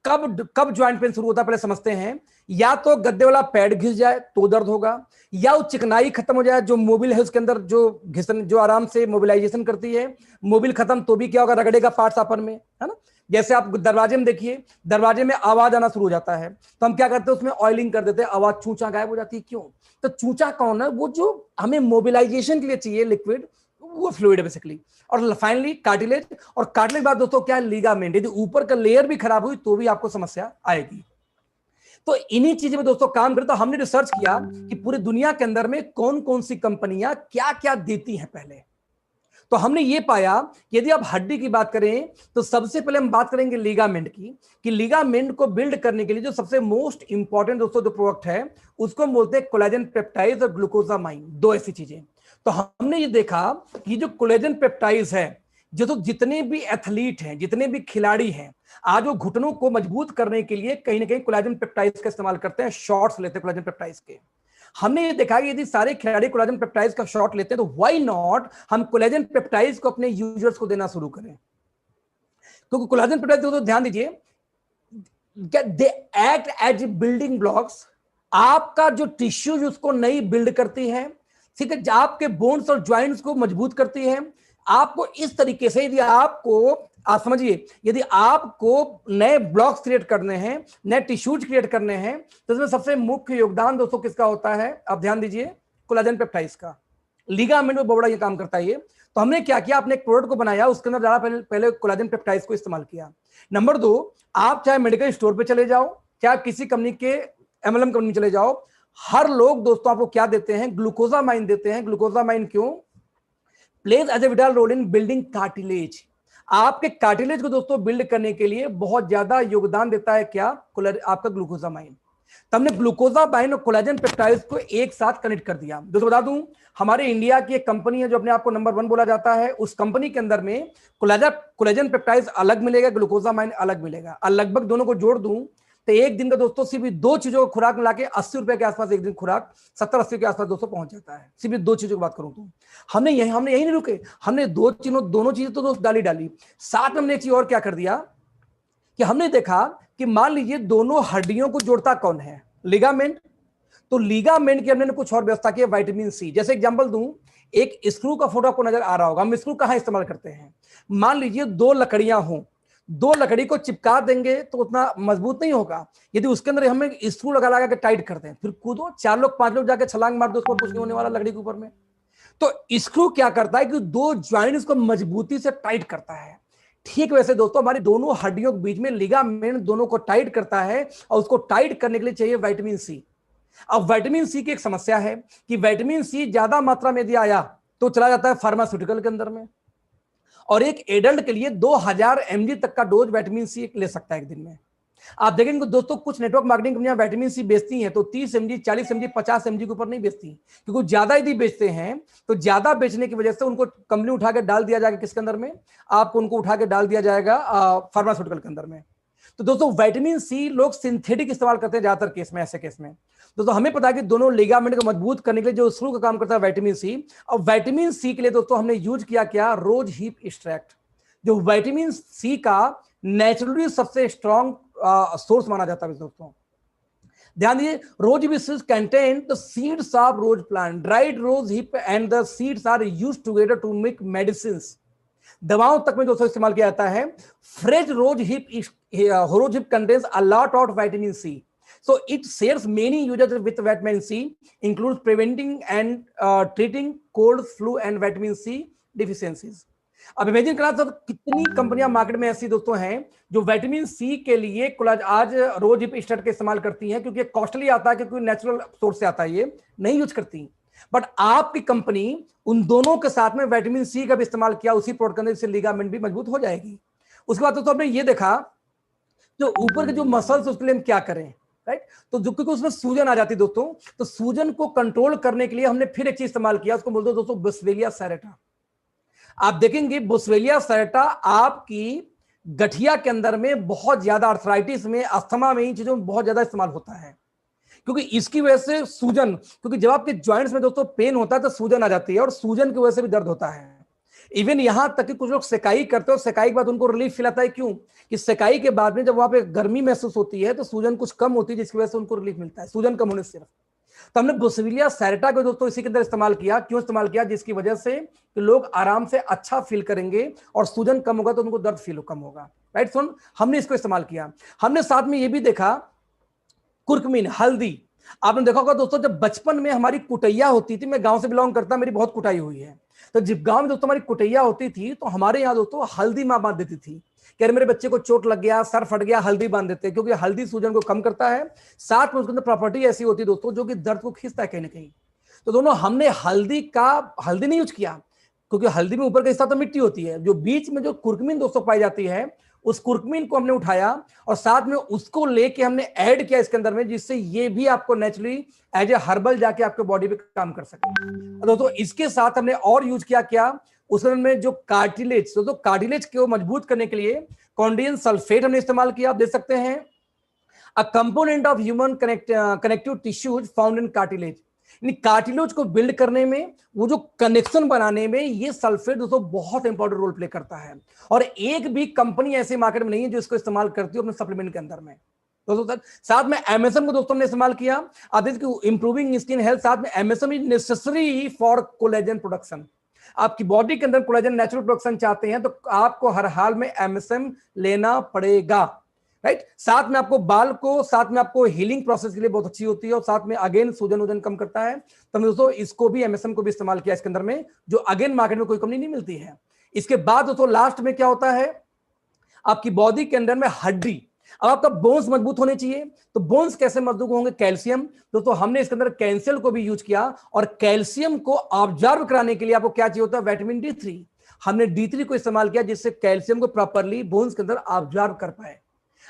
कब ज्वाइंट पेन शुरू होता है पहले समझते हैं। या तो गद्दे वाला पैड घिस जाए तो दर्द होगा, या वो चिकनाई खत्म हो जाए जो मोबिल है उसके अंदर, जो आराम से मोबिलाइजेशन करती है, मोबिल खत्म तो भी क्या होगा, रगड़ेगा पार्ट्स आपस में, है ना। जैसे आप दरवाजे में देखिए, दरवाजे में आवाज आना शुरू हो जाता है, तो हम क्या करते हैं, उसमें ऑयलिंग कर देते हैं, आवाज चूचा गायब हो जाती है। क्यों? तो चूचा कौन है, वो जो हमें मोबिलाइजेशन के लिए चाहिए लिक्विड, वो फ्लूइड है बेसिकली। और फाइनली कार्टिलेज, और कार्टिलेज बाद दोस्तों क्या है, लिगामेंट। यदि ऊपर का लेयर भी खराब हुई तो भी आपको समस्या आएगी। तो इन्हीं चीजों में दोस्तों काम करें। तो हमने रिसर्च किया कि पूरी दुनिया के अंदर में कौन कौन सी कंपनियां क्या क्या देती हैं पहले। तो हमने ये पाया कि यदि आप हड्डी की बात करें तो सबसे पहले हम बात करेंगे लिगामेंट की, कि लिगामेंट को बिल्ड करने के लिए जो सबसे मोस्ट इंपॉर्टेंट दोस्तों जो प्रोडक्ट है उसको हम बोलते हैं कोलेजन पेप्टाइड्स और ग्लूकोसामाइन, दो ऐसी चीजें। तो हमने ये देखा कि जो कोलेजन पेप्टाइड्स है, जो तो जितने भी एथलीट हैं, जितने भी खिलाड़ी हैं, आज वो घुटनों को मजबूत करने के लिए कहीं ना कहीं कोलेजन पेप्टाइड्स का इस्तेमाल करते हैं, शॉट्स लेते हैं कोलेजन पेप्टाइड्स के। हमने ये देखा कि यदि सारे खिलाड़ी कोलेजन पेप्टाइड्स का शॉट लेते हैं तो व्हाई नॉट हम कोलेजन पेप्टाइड्स को अपने यूजर्स को देना शुरू करें। क्योंकि कोलेजन पेप्टाइड्स तो ध्यान दीजिए, they act as building blocks. आपका जो टिश्यूज उसको नई बिल्ड करती है, ठीक है, आपके बोन्स और ज्वाइंट्स को मजबूत करती है। आपको इस तरीके से, यदि आपको आप समझिए, यदि आपको नए ब्लॉक्स क्रिएट करने हैं, नए टिश्यूज क्रिएट करने हैं, तो इसमें सबसे मुख्य योगदान दोस्तों किसका होता है, आप ध्यान दीजिए, कोलेजन पेप्टाइड्स का। लिगामेंट में बड़ा ये काम करता है ये। तो हमने क्या किया, आपने एक प्रोडक्ट को बनाया, उसके अंदर ज्यादा पहले कोलेजन पेप्टाइड्स को इस्तेमाल किया। नंबर 2, आप चाहे मेडिकल स्टोर पे चले जाओ, चाहे आप किसी कंपनी के एमएलएम कंपनी में चले जाओ, हर लोग दोस्तों आपको क्या देते हैं, ग्लूकोसामाइन देते हैं। ग्लूकोसामाइन क्यों? Plays as a vital role in building cartilage. आपके कार्टिलेज को दोस्तों बिल्ड करने के लिए बहुत ज्यादा योगदान देता है क्या, आपका ग्लूकोसामाइन। तो हमने ग्लूकोसामाइन और कोलेजन पेप्टाइड्स को एक साथ कनेक्ट कर दिया। दोस्तों बता दूं, हमारे इंडिया की एक कंपनी है जो अपने आप को नंबर 1 बोला जाता है, उस कंपनी के अंदर में कोलेजन पेप्टाइड्स अलग मिलेगा, ग्लूकोसामाइन अलग मिलेगा। और लगभग दोनों को जोड़ दूं तो एक दिन का दोस्तों सिर्फ 2 चीजों को खुराक मिला के 80 रुपए के आसपास एक दिन खुराक 70-80 के आसपास दोस्तों पहुंच जाता है। सिर्फ 2 चीजों की बात करूं तो हमने यही नहीं रुके, हमने दोनों चीजें तो दोस्त डाली। साथ में हमने एक चीज और क्या कर दिया कि हमने देखा कि मान लीजिए दोनों हड्डियों को जोड़ता कौन है, लिगामेंट। तो लिगामेंट की हमने कुछ और व्यवस्था की है, विटामिन सी। जैसे एग्जांपल दूं, एक स्क्रू का फोटो आपको नजर आ रहा होगा। हम स्क्रू कहां इस्तेमाल करते हैं, मान लीजिए 2 लकड़ियां हों, 2 लकड़ी को चिपका देंगे तो उतना मजबूत नहीं होगा। यदि उसके अंदर हम एक स्क्रू लगा के टाइट कर दें, फिर कूदो 4 लोग 5 लोग जाके छलांग मार दो, उसको कुछ नहीं होने वाला लकड़ी के ऊपर में। तो स्क्रू क्या करता है कि 2 ज्वाइंट्स को मजबूती से टाइट करता है। ठीक वैसे दोस्तों हमारी दोनों हड्डियों के बीच में लिगामेंट दोनों को टाइट करता है, और उसको टाइट करने के लिए चाहिए विटामिन सी। अब विटामिन सी की एक समस्या है कि विटामिन सी ज्यादा मात्रा में यदि आया तो चला जाता है फार्मास्यूटिकल के अंदर में, और एक एडल्ट के लिए 2000 mg तक का डोज विटामिन सी ले सकता है एक दिन में। आप देखेंगे दोस्तों कुछ नेटवर्क मार्केटिंग कंपनियां विटामिन सी बेचती हैं तो 30 mg, 40 mg, 50 mg के ऊपर नहीं बेचती, क्योंकि ज्यादा यदि बेचते हैं तो ज्यादा बेचने की वजह से उनको कंपनी उठा के डाल दिया जाएगा किसके अंदर में, आपको उनको उठा के डाल दिया जाएगा फार्मास्यूटिकल के अंदर में। तो दोस्तों विटामिन सी लोग सिंथेटिक इस्तेमाल करते हैं ज्यादातर केस में, ऐसे केस में। दोस्तों हमें पता है कि दोनों लिगामेंट को मजबूत करने के लिए जो स्क्रू का काम करता है विटामिन सी, और विटामिन सी के लिए दोस्तों हमने यूज किया क्या, रोज हिप एक्सट्रैक्ट, जो विटामिन सी का नेचुरली सबसे स्ट्रॉन्ग सोर्स माना जाता है। दोस्तों ध्यान दीजिए, rose hip contain the seeds of rose plant, dried rose hip and the seeds are used together to make medicines. दवाओं तक में दोस्तों इस्तेमाल किया जाता है। Fresh rose hip contains a lot of vitamin C. So it shares many users with vitamin C, includes preventing and treating cold, flu and vitamin C deficiencies. अब इमेजिन करा सर कितनी कंपनियां मार्केट में ऐसी दोस्तों हैं जो विटामिन सी के लिए आज रोज स्टार्ट के इस्तेमाल करती हैं, क्योंकि कॉस्टली आता है, क्योंकि नेचुरल सोर्स से आता है, ये नहीं यूज करती। बट आपकी कंपनी उन दोनों के साथ में विटामिन सी का भी इस्तेमाल किया उसी प्रोडक्ट के अंदर, इससे लिगामेंट भी मजबूत हो जाएगी। उसके बाद दोस्तों हमने ये देखा जो ऊपर के जो मसल्स उसके लिए हम क्या करें, राइट। तो जो क्योंकि उसमें सूजन आ जाती है दोस्तों, तो सूजन को कंट्रोल करने के लिए हमने फिर एक चीज इस्तेमाल किया, उसको बोलते हैं दोस्तों बोस्वेलिया सेरेटा। आप देखेंगे बोस्वेलिया सेरेटा आपकी गठिया के अंदर में बहुत ज्यादा, आर्थराइटिस में, अस्थमा में, इन चीजों में बहुत ज्यादा इस्तेमाल होता है, क्योंकि इसकी वजह से सूजन, क्योंकि जब आपके जॉइंट्स में दोस्तों पेन होता है तो सूजन आ जाती है, और सूजन की वजह से भी दर्द होता है। इवन यहां तक कि कुछ लोग सेकाई करते हो, सेकाई के बाद उनको रिलीफ फील आता है, क्यों कि सेकाई के बाद में जब वहां पे गर्मी महसूस होती है तो सूजन कुछ कम होती है, जिसकी वजह से उनको रिलीफ मिलता है, सूजन कम होने से सिर्फ। तो हमने बोस्वेलिया सेरेटा को दोस्तों इसी के अंदर इस्तेमाल किया। क्यों इस्तेमाल किया? जिसकी वजह से कि लोग आराम से अच्छा फील करेंगे और सूजन कम होगा तो उनको दर्द फील कम होगा, राइट। सुन, हमने इसको इस्तेमाल किया। हमने साथ में ये भी देखा कुर्कुमिन, हल्दी। आपने देखा होगा दोस्तों, जब बचपन में हमारी कुटैया होती थी, मैं गांव से बिलोंग करता, मेरी बहुत कुटाई हुई है, तो जब गांव में दोस्तों हमारी कुटैया होती थी तो हमारे यहाँ दोस्तों हल्दी मां बांध देती थी कि अरे मेरे बच्चे को चोट लग गया, सर फट गया, हल्दी बांध देते हैं, क्योंकि हल्दी सूजन को कम करता है, साथ में उसके अंदर प्रॉपर्टी ऐसी होती है दोस्तों जो कि दर्द को खींचता है कहीं ना कहीं। तो दोनों हमने हल्दी नहीं यूज किया, क्योंकि हल्दी में ऊपर का हिस्सा तो मिट्टी होती है, जो बीच में जो कुर्कुमिन दोस्तों पाई जाती है, उस कुर्कुमिन को हमने उठाया और साथ में उसको लेके हमने ऐड किया इसके अंदर में, जिससे ये भी आपको नेचुरली एज ए हर्बल जाके आपके बॉडी पे काम कर सके। दोस्तों इसके साथ हमने और यूज किया क्या, उसमें जो कार्टिलेज, दोस्तों कार्टिलेज को मजबूत करने के लिए कॉन्डियम सल्फेट हमने इस्तेमाल किया। आप देख सकते हैं, a component of human connective tissues found in cartilage. Cartilage को बिल्ड करने में, वो जो कनेक्शन बनाने में, ये सल्फेट दोस्तों बहुत इंपॉर्टेंट रोल प्ले करता है, और एक भी कंपनी ऐसी मार्केट में नहीं है जो इसको इस्तेमाल करती है अपने सप्लीमेंट के अंदर में दोस्तों। साथ में एमएसएम को दोस्तों ने इस्तेमाल किया। आप देखिए इंप्रूविंग स्किन हेल्थ, साथ में MSM is necessary for collagen production. आपकी बॉडी के अंदर कोलेजन नेचुरल प्रोडक्शन चाहते हैं तो आपको हर हाल में एमएसएम लेना पड़ेगा, राइट। साथ में आपको बाल को, साथ में आपको हीलिंग प्रोसेस के लिए बहुत अच्छी होती है, और साथ में अगेन सूजन वजन कम करता है। तो दोस्तों इसको भी, एमएसएम को भी इस्तेमाल किया इसके अंदर में, जो अगेन मार्केट में कोई कंपनी नहीं मिलती है। इसके बाद दोस्तों लास्ट में क्या होता है, आपकी बॉडी के अंदर में हड्डी। अब आपका बोन्स मजबूत होने चाहिए, तो बोन्स कैसे मजबूत होंगे? कैल्शियम। दोस्तों हमने इसके अंदर कैल्शियम को भी यूज किया, और कैल्शियम को ऑब्जर्व कराने के लिए आपको क्या चाहिए होता है? Vitamin D3। हमने D3 को इस्तेमाल किया, जिससे कैल्शियम को प्रॉपरली बोन्स के अंदर ऑब्जर्व कर पाए।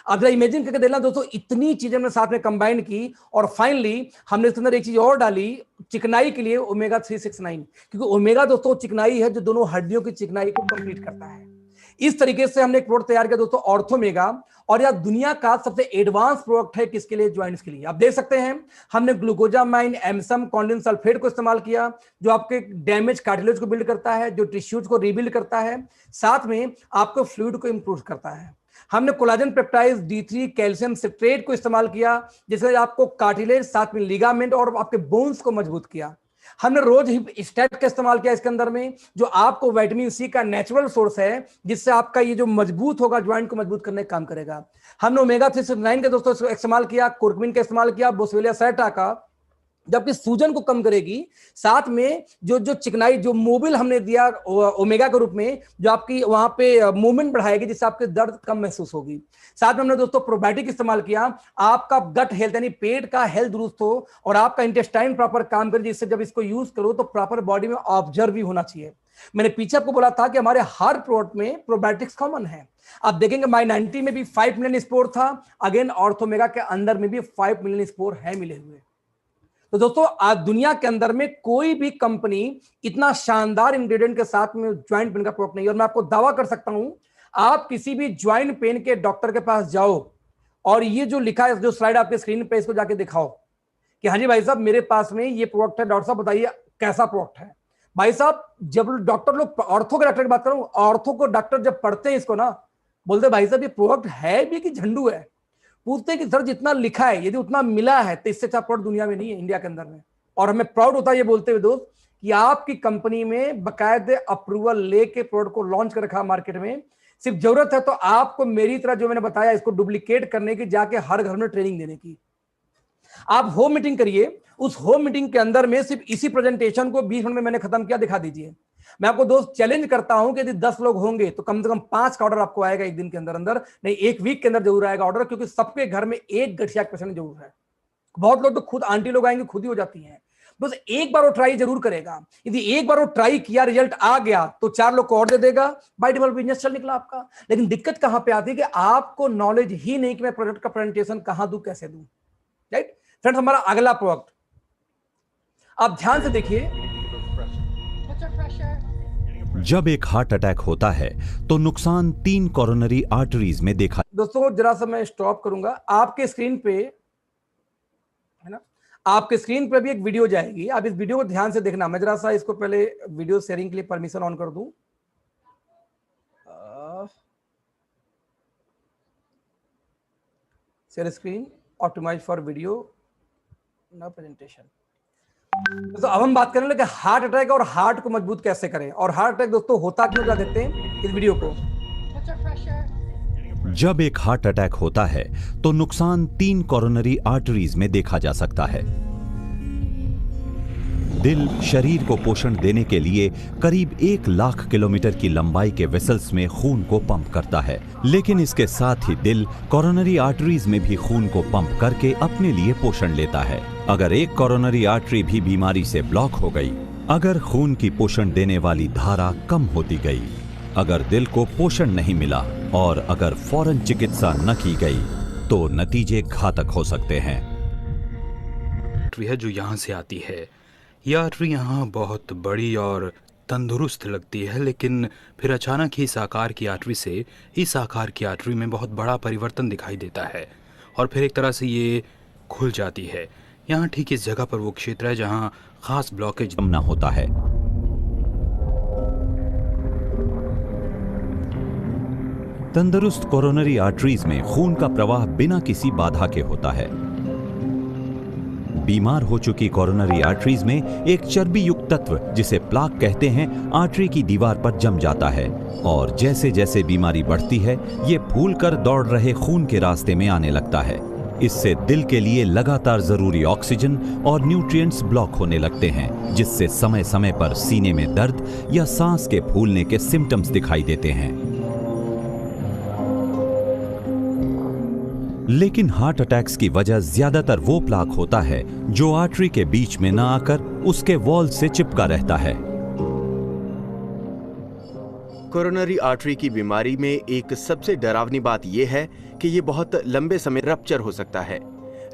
अब जरा इमेजिन करके देखना दोस्तों, इतनी चीजें हमने साथ में कंबाइन की, और फाइनली हमने इसके अंदर एक चीज और डाली चिकनाई के लिए, ओमेगा 369, क्योंकि ओमेगा दोस्तों चिकनाई है जो दोनों हड्डियों की चिकनाई को कंप्लीट करता है। इस तरीके से हमने एक प्रोडक्ट तैयार किया दोस्तों, ऑर्थोमेगा, और यह दुनिया का सबसे एडवांस प्रोडक्ट है किसके लिए? ज्वाइंट्स के लिए। आप देख सकते हैं हमने ग्लूकोजामाइन, एमएसएम, कॉन्डियम सल्फेट को इस्तेमाल किया, जो आपके डैमेज कार्टिलेज को बिल्ड करता है, जो टिश्यूज को रीबिल्ड करता है, साथ में आपको फ्लूइड को इंप्रूव करता है। हमने collagen peptide, D3, calcium citrate को इस्तेमाल किया, जिससे आपको कार्टिलेज, साथ में लिगामेंट और आपके बोन्स को मजबूत किया। हमने रोज स्टैट का इस्तेमाल किया इसके अंदर में, जो आपको विटामिन सी का नेचुरल सोर्स है, जिससे आपका ये जो मजबूत होगा, ज्वाइंट को मजबूत करने का काम करेगा। हमने ओमेगा 369 का दोस्तों इस्तेमाल किया, कुर्कुमिन का इस्तेमाल किया, बोस्वेलिया सेरेटा का, जबकि सूजन को कम करेगी, साथ में जो चिकनाई, जो मोबिल हमने दिया ओमेगा के रूप में, जो आपकी वहां पे मूवमेंट बढ़ाएगी, जिससे आपके दर्द कम महसूस होगी। साथ में हमने दोस्तों प्रोबायोटिक इस्तेमाल किया, आपका गट हेल्थ यानी पेट का हेल्थ दुरुस्त हो और आपका इंटेस्टाइन प्रॉपर काम करे, जिससे जब इसको यूज करो तो प्रॉपर बॉडी में ऑब्जर्व भी होना चाहिए। मैंने पीछे आपको बोला था कि हमारे हर प्रोडक्ट में प्रोबायोटिक्स कॉमन है। आप देखेंगे माई90 में भी 5 मिलियन स्पोर था, अगेन ऑर्थोमेगा के अंदर में भी 5 मिलियन स्पोर है मिले हुए। तो दोस्तों आज दुनिया के अंदर में कोई भी कंपनी इतना शानदार इंग्रेडिएंट के साथ में ज्वाइंट पेन का प्रोडक्ट नहीं है, और मैं आपको दावा कर सकता हूं, आप किसी भी ज्वाइंट पेन के डॉक्टर के पास जाओ और ये जो लिखा है, जो स्लाइड आपके स्क्रीन पे, इसको जाके दिखाओ कि हाँ जी भाई साहब मेरे पास में ये प्रोडक्ट है, डॉक्टर साहब बताइए कैसा प्रोडक्ट है। भाई साहब जब डॉक्टर लोग, ऑर्थो के डॉक्टर की बात करूं, ऑर्थो को डॉक्टर जब पढ़ते हैं इसको ना, बोलते भाई साहब ये प्रोडक्ट है भी कि झंडू है। पूछते हैं कि सर जितना लिखा है, यदि उतना मिला है तो इससे अच्छा प्रोडक्ट दुनिया में नहीं है, इंडिया के अंदर में। और हमें प्राउड होता है ये बोलते हुए दोस्त कि आपकी कंपनी में बाकायदे अप्रूवल लेके प्रोडक्ट को लॉन्च कर रखा मार्केट में। सिर्फ जरूरत है तो आपको मेरी तरह जो मैंने बताया इसको डुप्लीकेट करने की, जाके हर घर में ट्रेनिंग देने की। आप होम मीटिंग करिए, उस होम मीटिंग के अंदर में सिर्फ इसी प्रेजेंटेशन को 20 मिनट में मैंने खत्म किया, दिखा दीजिए। मैं आपको दोस्त चैलेंज करता हूं कि यदि 10 लोग होंगे तो कम से कम 5 का ऑर्डर आपको आएगा एक दिन के अंदर अंदर, नहीं एक वीक के अंदर जरूर आएगा ऑर्डर, क्योंकि सबके घर में एक गठिया पेशेंट जरूर है। बहुत लोग तो खुद आंटी लोग आएंगे खुद ही हो जाती हैं। बस एक बार वो ट्राई जरूर करेगा, यदि एक बार वो ट्राई किया, रिजल्ट आ गया तो 4 लोग को और दे देगा, बाय डिफॉल्ट बिजनेस चल निकला आपका। लेकिन दिक्कत कहां पे आती है कि आपको नॉलेज ही नहीं कि मैं प्रोडक्ट का प्रेजेंटेशन कहां दूं, कैसे दूं। राइट फ्रेंड्स, हमारा अगला प्रोडक्ट आप ध्यान से देखिए। जब एक हार्ट अटैक होता है तो नुकसान 3 कोरोनरी आर्टरीज में देखा। दोस्तों जरा सा मैं स्टॉप करूंगा, आपके स्क्रीन पे है ना, आपके स्क्रीन पे भी एक वीडियो जाएगी, आप इस वीडियो को ध्यान से देखना। मैं जरा सा इसको पहले वीडियो शेयरिंग के लिए परमिशन ऑन कर दूं। Share screen, optimise for video ना प्रेजेंटेशन। तो अब हम बात करने लगे हार्ट अटैक और हार्ट को मजबूत कैसे करें, और हार्ट अटैक दोस्तों होता क्यों, क्या देखते हैं इस वीडियो को। जब एक हार्ट अटैक होता है तो नुकसान 3 कोरोनरी आर्टरीज में देखा जा सकता है। दिल शरीर को पोषण देने के लिए करीब 1 लाख किलोमीटर की लंबाई के वेसल्स में खून को पंप करता है, लेकिन इसके साथ ही दिल कोरोनरी आर्टरीज में भी खून को पंप करके अपने लिए पोषण लेता है। अगर एक कोरोनरी आर्टरी भी बीमारी से ब्लॉक हो गई, अगर खून की पोषण देने वाली धारा कम होती गई, अगर दिल को पोषण नहीं मिला और अगर फौरन चिकित्सा न की गई तो नतीजे घातक हो सकते हैं। आर्टरी है जो यहाँ से आती है, यह आर्टरी यहाँ बहुत बड़ी और तंदुरुस्त लगती है, लेकिन फिर अचानक ही इस आकार की आर्टरी से इस आकार की आर्टरी में बहुत बड़ा परिवर्तन दिखाई देता है और फिर एक तरह से ये खुल जाती है। यहाँ ठीक इस जगह पर वो क्षेत्र है जहाँ खास ब्लॉकेज जमना होता है। तंदुरुस्त कोरोनरी आर्टरीज में खून का प्रवाह बिना किसी बाधा के होता है। बीमार हो चुकी कोरोनरी आर्टरीज में एक चर्बी युक्त तत्व जिसे प्लाक कहते हैं आर्टरी की दीवार पर जम जाता है और जैसे जैसे बीमारी बढ़ती है ये फूलकर दौड़ रहे खून के रास्ते में आने लगता है। इससे दिल के लिए लगातार जरूरी ऑक्सीजन और न्यूट्रिएंट्स ब्लॉक होने लगते हैं, जिससे समय समय पर सीने में दर्द या सांस के फूलने के सिम्टम्स दिखाई देते हैं। लेकिन हार्ट अटैक्स की वजह ज्यादातर वो प्लाक होता है जो आर्टरी के बीच में न आकर उसके वॉल से चिपका रहता है। कोरोनरी आर्टरी की बीमारी में एक सबसे डरावनी बात यह है कि ये बहुत लंबे समय रप्चर हो सकता है।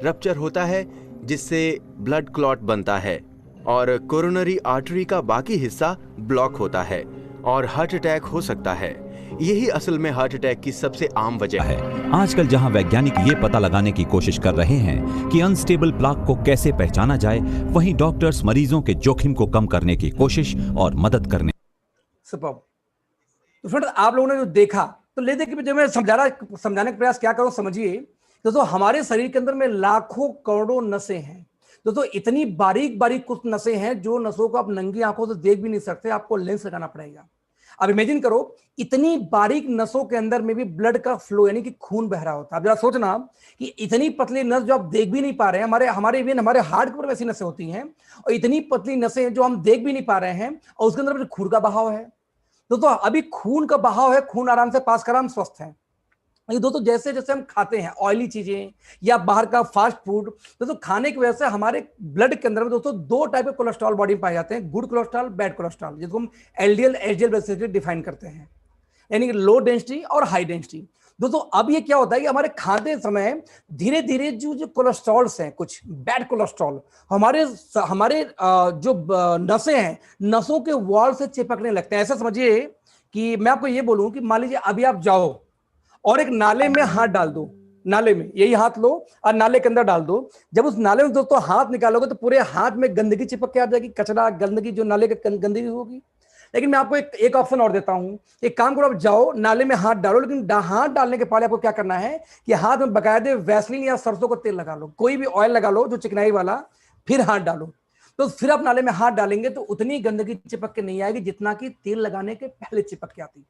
रप्चर होता है जिससे ब्लड क्लॉट बनता है और कोरोनरी आर्टरी का बाकी हिस्सा ब्लॉक होता है और हार्ट अटैक हो सकता है। यही असल में हार्ट अटैक की सबसे आम वजह है। आजकल जहां वैज्ञानिक ये पता लगाने की कोशिश कर रहे हैं कि अनस्टेबल प्लाक को कैसे पहचाना जाए, वहीं डॉक्टर्स मरीजों के जोखिम को कम करने की कोशिश और मदद करने। सुपर्ब। तो फ्रेंड्स आप लोगों ने जो देखा तो ले देखिए, जब मैं समझाने का प्रयास क्या करूं, समझिए दोस्तों हमारे शरीर के अंदर में लाखों करोड़ों नसें हैं। दोस्तों इतनी बारीक बारीक कुछ नसें हैं जो नसों को आप नंगी आंखों से देख भी नहीं सकते, आपको लेंस लगाना पड़ेगा। अब इमेजिन करो इतनी बारीक नसों के अंदर में भी ब्लड का फ्लो यानी कि खून बह रहा होता है। अब जरा सोचना कि इतनी पतली नस जो आप देख भी नहीं पा रहे हैं, हमारे हार्ट के ऊपर वैसी नसें होती हैं, और इतनी पतली नसें जो हम देख भी नहीं पा रहे हैं और उसके अंदर खून का बहाव है। दोस्तों अभी खून का बहाव है, खून आराम से पास कर, हम स्वस्थ हैं। दोस्तों जैसे जैसे हम खाते हैं ऑयली चीजें या बाहर का फास्ट फूड, दोस्तों खाने की वजह से हमारे ब्लड के अंदर में दोस्तों 2 टाइप के कोलेस्ट्रॉल बॉडी में पाए जाते हैं, गुड कोलेस्ट्रॉल, बैड कोलेस्ट्रॉल, जिसको हम एलडीएल एचडीएल बेसिकली डिफाइन करते हैं, यानी कि लो डेंसिटी और हाई डेंसिटी। दोस्तों अब ये क्या होता है कि हमारे खाते समय धीरे धीरे जो कोलेस्ट्रॉल्स हैं, कुछ बैड कोलेस्ट्रॉल हमारे जो नसें हैं, नसों के वॉल से चिपकने लगते हैं। ऐसा समझिए कि मैं आपको ये बोलूं कि मान लीजिए अभी आप जाओ और एक नाले में हाथ डाल दो, नाले में यही हाथ लो और नाले के अंदर डाल दो। जब उस नाले में दोस्तों हाथ निकालोगे तो पूरे हाथ में गंदगी चिपक के आ जाएगी, कचरा गंदगी जो नाले के गंदगी होगी। लेकिन मैं आपको एक ऑप्शन और देता हूं, एक काम करो, आप जाओ नाले में हाथ डालो, लेकिन हाथ डालने के पहले आपको क्या करना है कि हाथ में बकायदे वैसलीन या सरसों का तेल लगा लो, कोई भी ऑयल लगा लो जो चिकनाई वाला, फिर हाथ डालो। तो फिर आप नाले में हाथ डालेंगे तो उतनी गंदगी चिपक के नहीं आएगी जितना कि तेल लगाने के पहले चिपक के आती।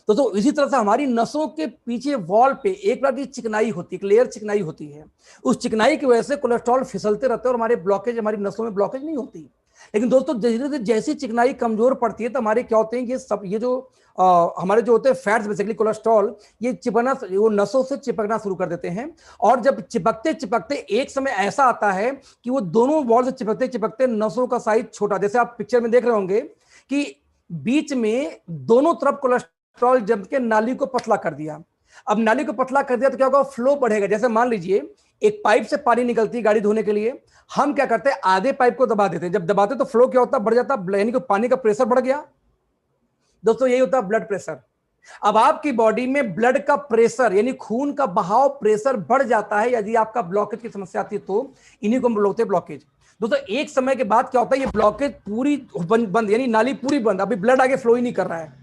तो इसी तरह से हमारी नसों के पीछे वॉल पे एक बार की चिकनाई होती है, एक लेयर चिकनाई होती है। उस चिकनाई की वजह से कोलेस्ट्रॉल फिसलते रहते हैं और हमारे ब्लॉकेज, हमारी नसों में ब्लॉकेज नहीं होती। लेकिन दोस्तों धीरे धीरे जैसी चिकनाई कमजोर पड़ती है तो हमारे क्या होते हैं, ये जो हमारे जो होते हैं फैट्स, बेसिकली कोलेस्ट्रॉल, ये चिपकना, वो नसों से चिपकना शुरू कर देते हैं। और जब चिपकते चिपकते एक समय ऐसा आता है कि वो दोनों वॉल से चिपकते चिपकते नसों का साइज छोटा, जैसे आप पिक्चर में देख रहे होंगे कि बीच में दोनों तरफ कोलेस्ट्रॉल जम के नाली को पतला कर दिया। अब नाली को पतला कर दिया तो क्या होगा, फ्लो बढ़ेगा। जैसे मान लीजिए एक पाइप से पानी निकलती है गाड़ी धोने के लिए, हम क्या करते हैं, आधे पाइप को दबा देते हैं। जब दबाते तो फ्लो क्या होता है, बढ़ जाता, यानी कि पानी का प्रेशर बढ़ गया। दोस्तों यही होता है ब्लड प्रेशर। अब आपकी बॉडी में ब्लड का प्रेशर यानी खून का बहाव, प्रेशर बढ़ जाता है यदि आपका ब्लॉकेज की समस्या आती है, तो इन्हीं को हम बोलते हैं ब्लॉकेज। दोस्तों एक समय के बाद क्या होता है, ये ब्लॉकेज पूरी बंद, यानी नाली पूरी बंद, अभी ब्लड आगे फ्लो ही नहीं कर रहा है।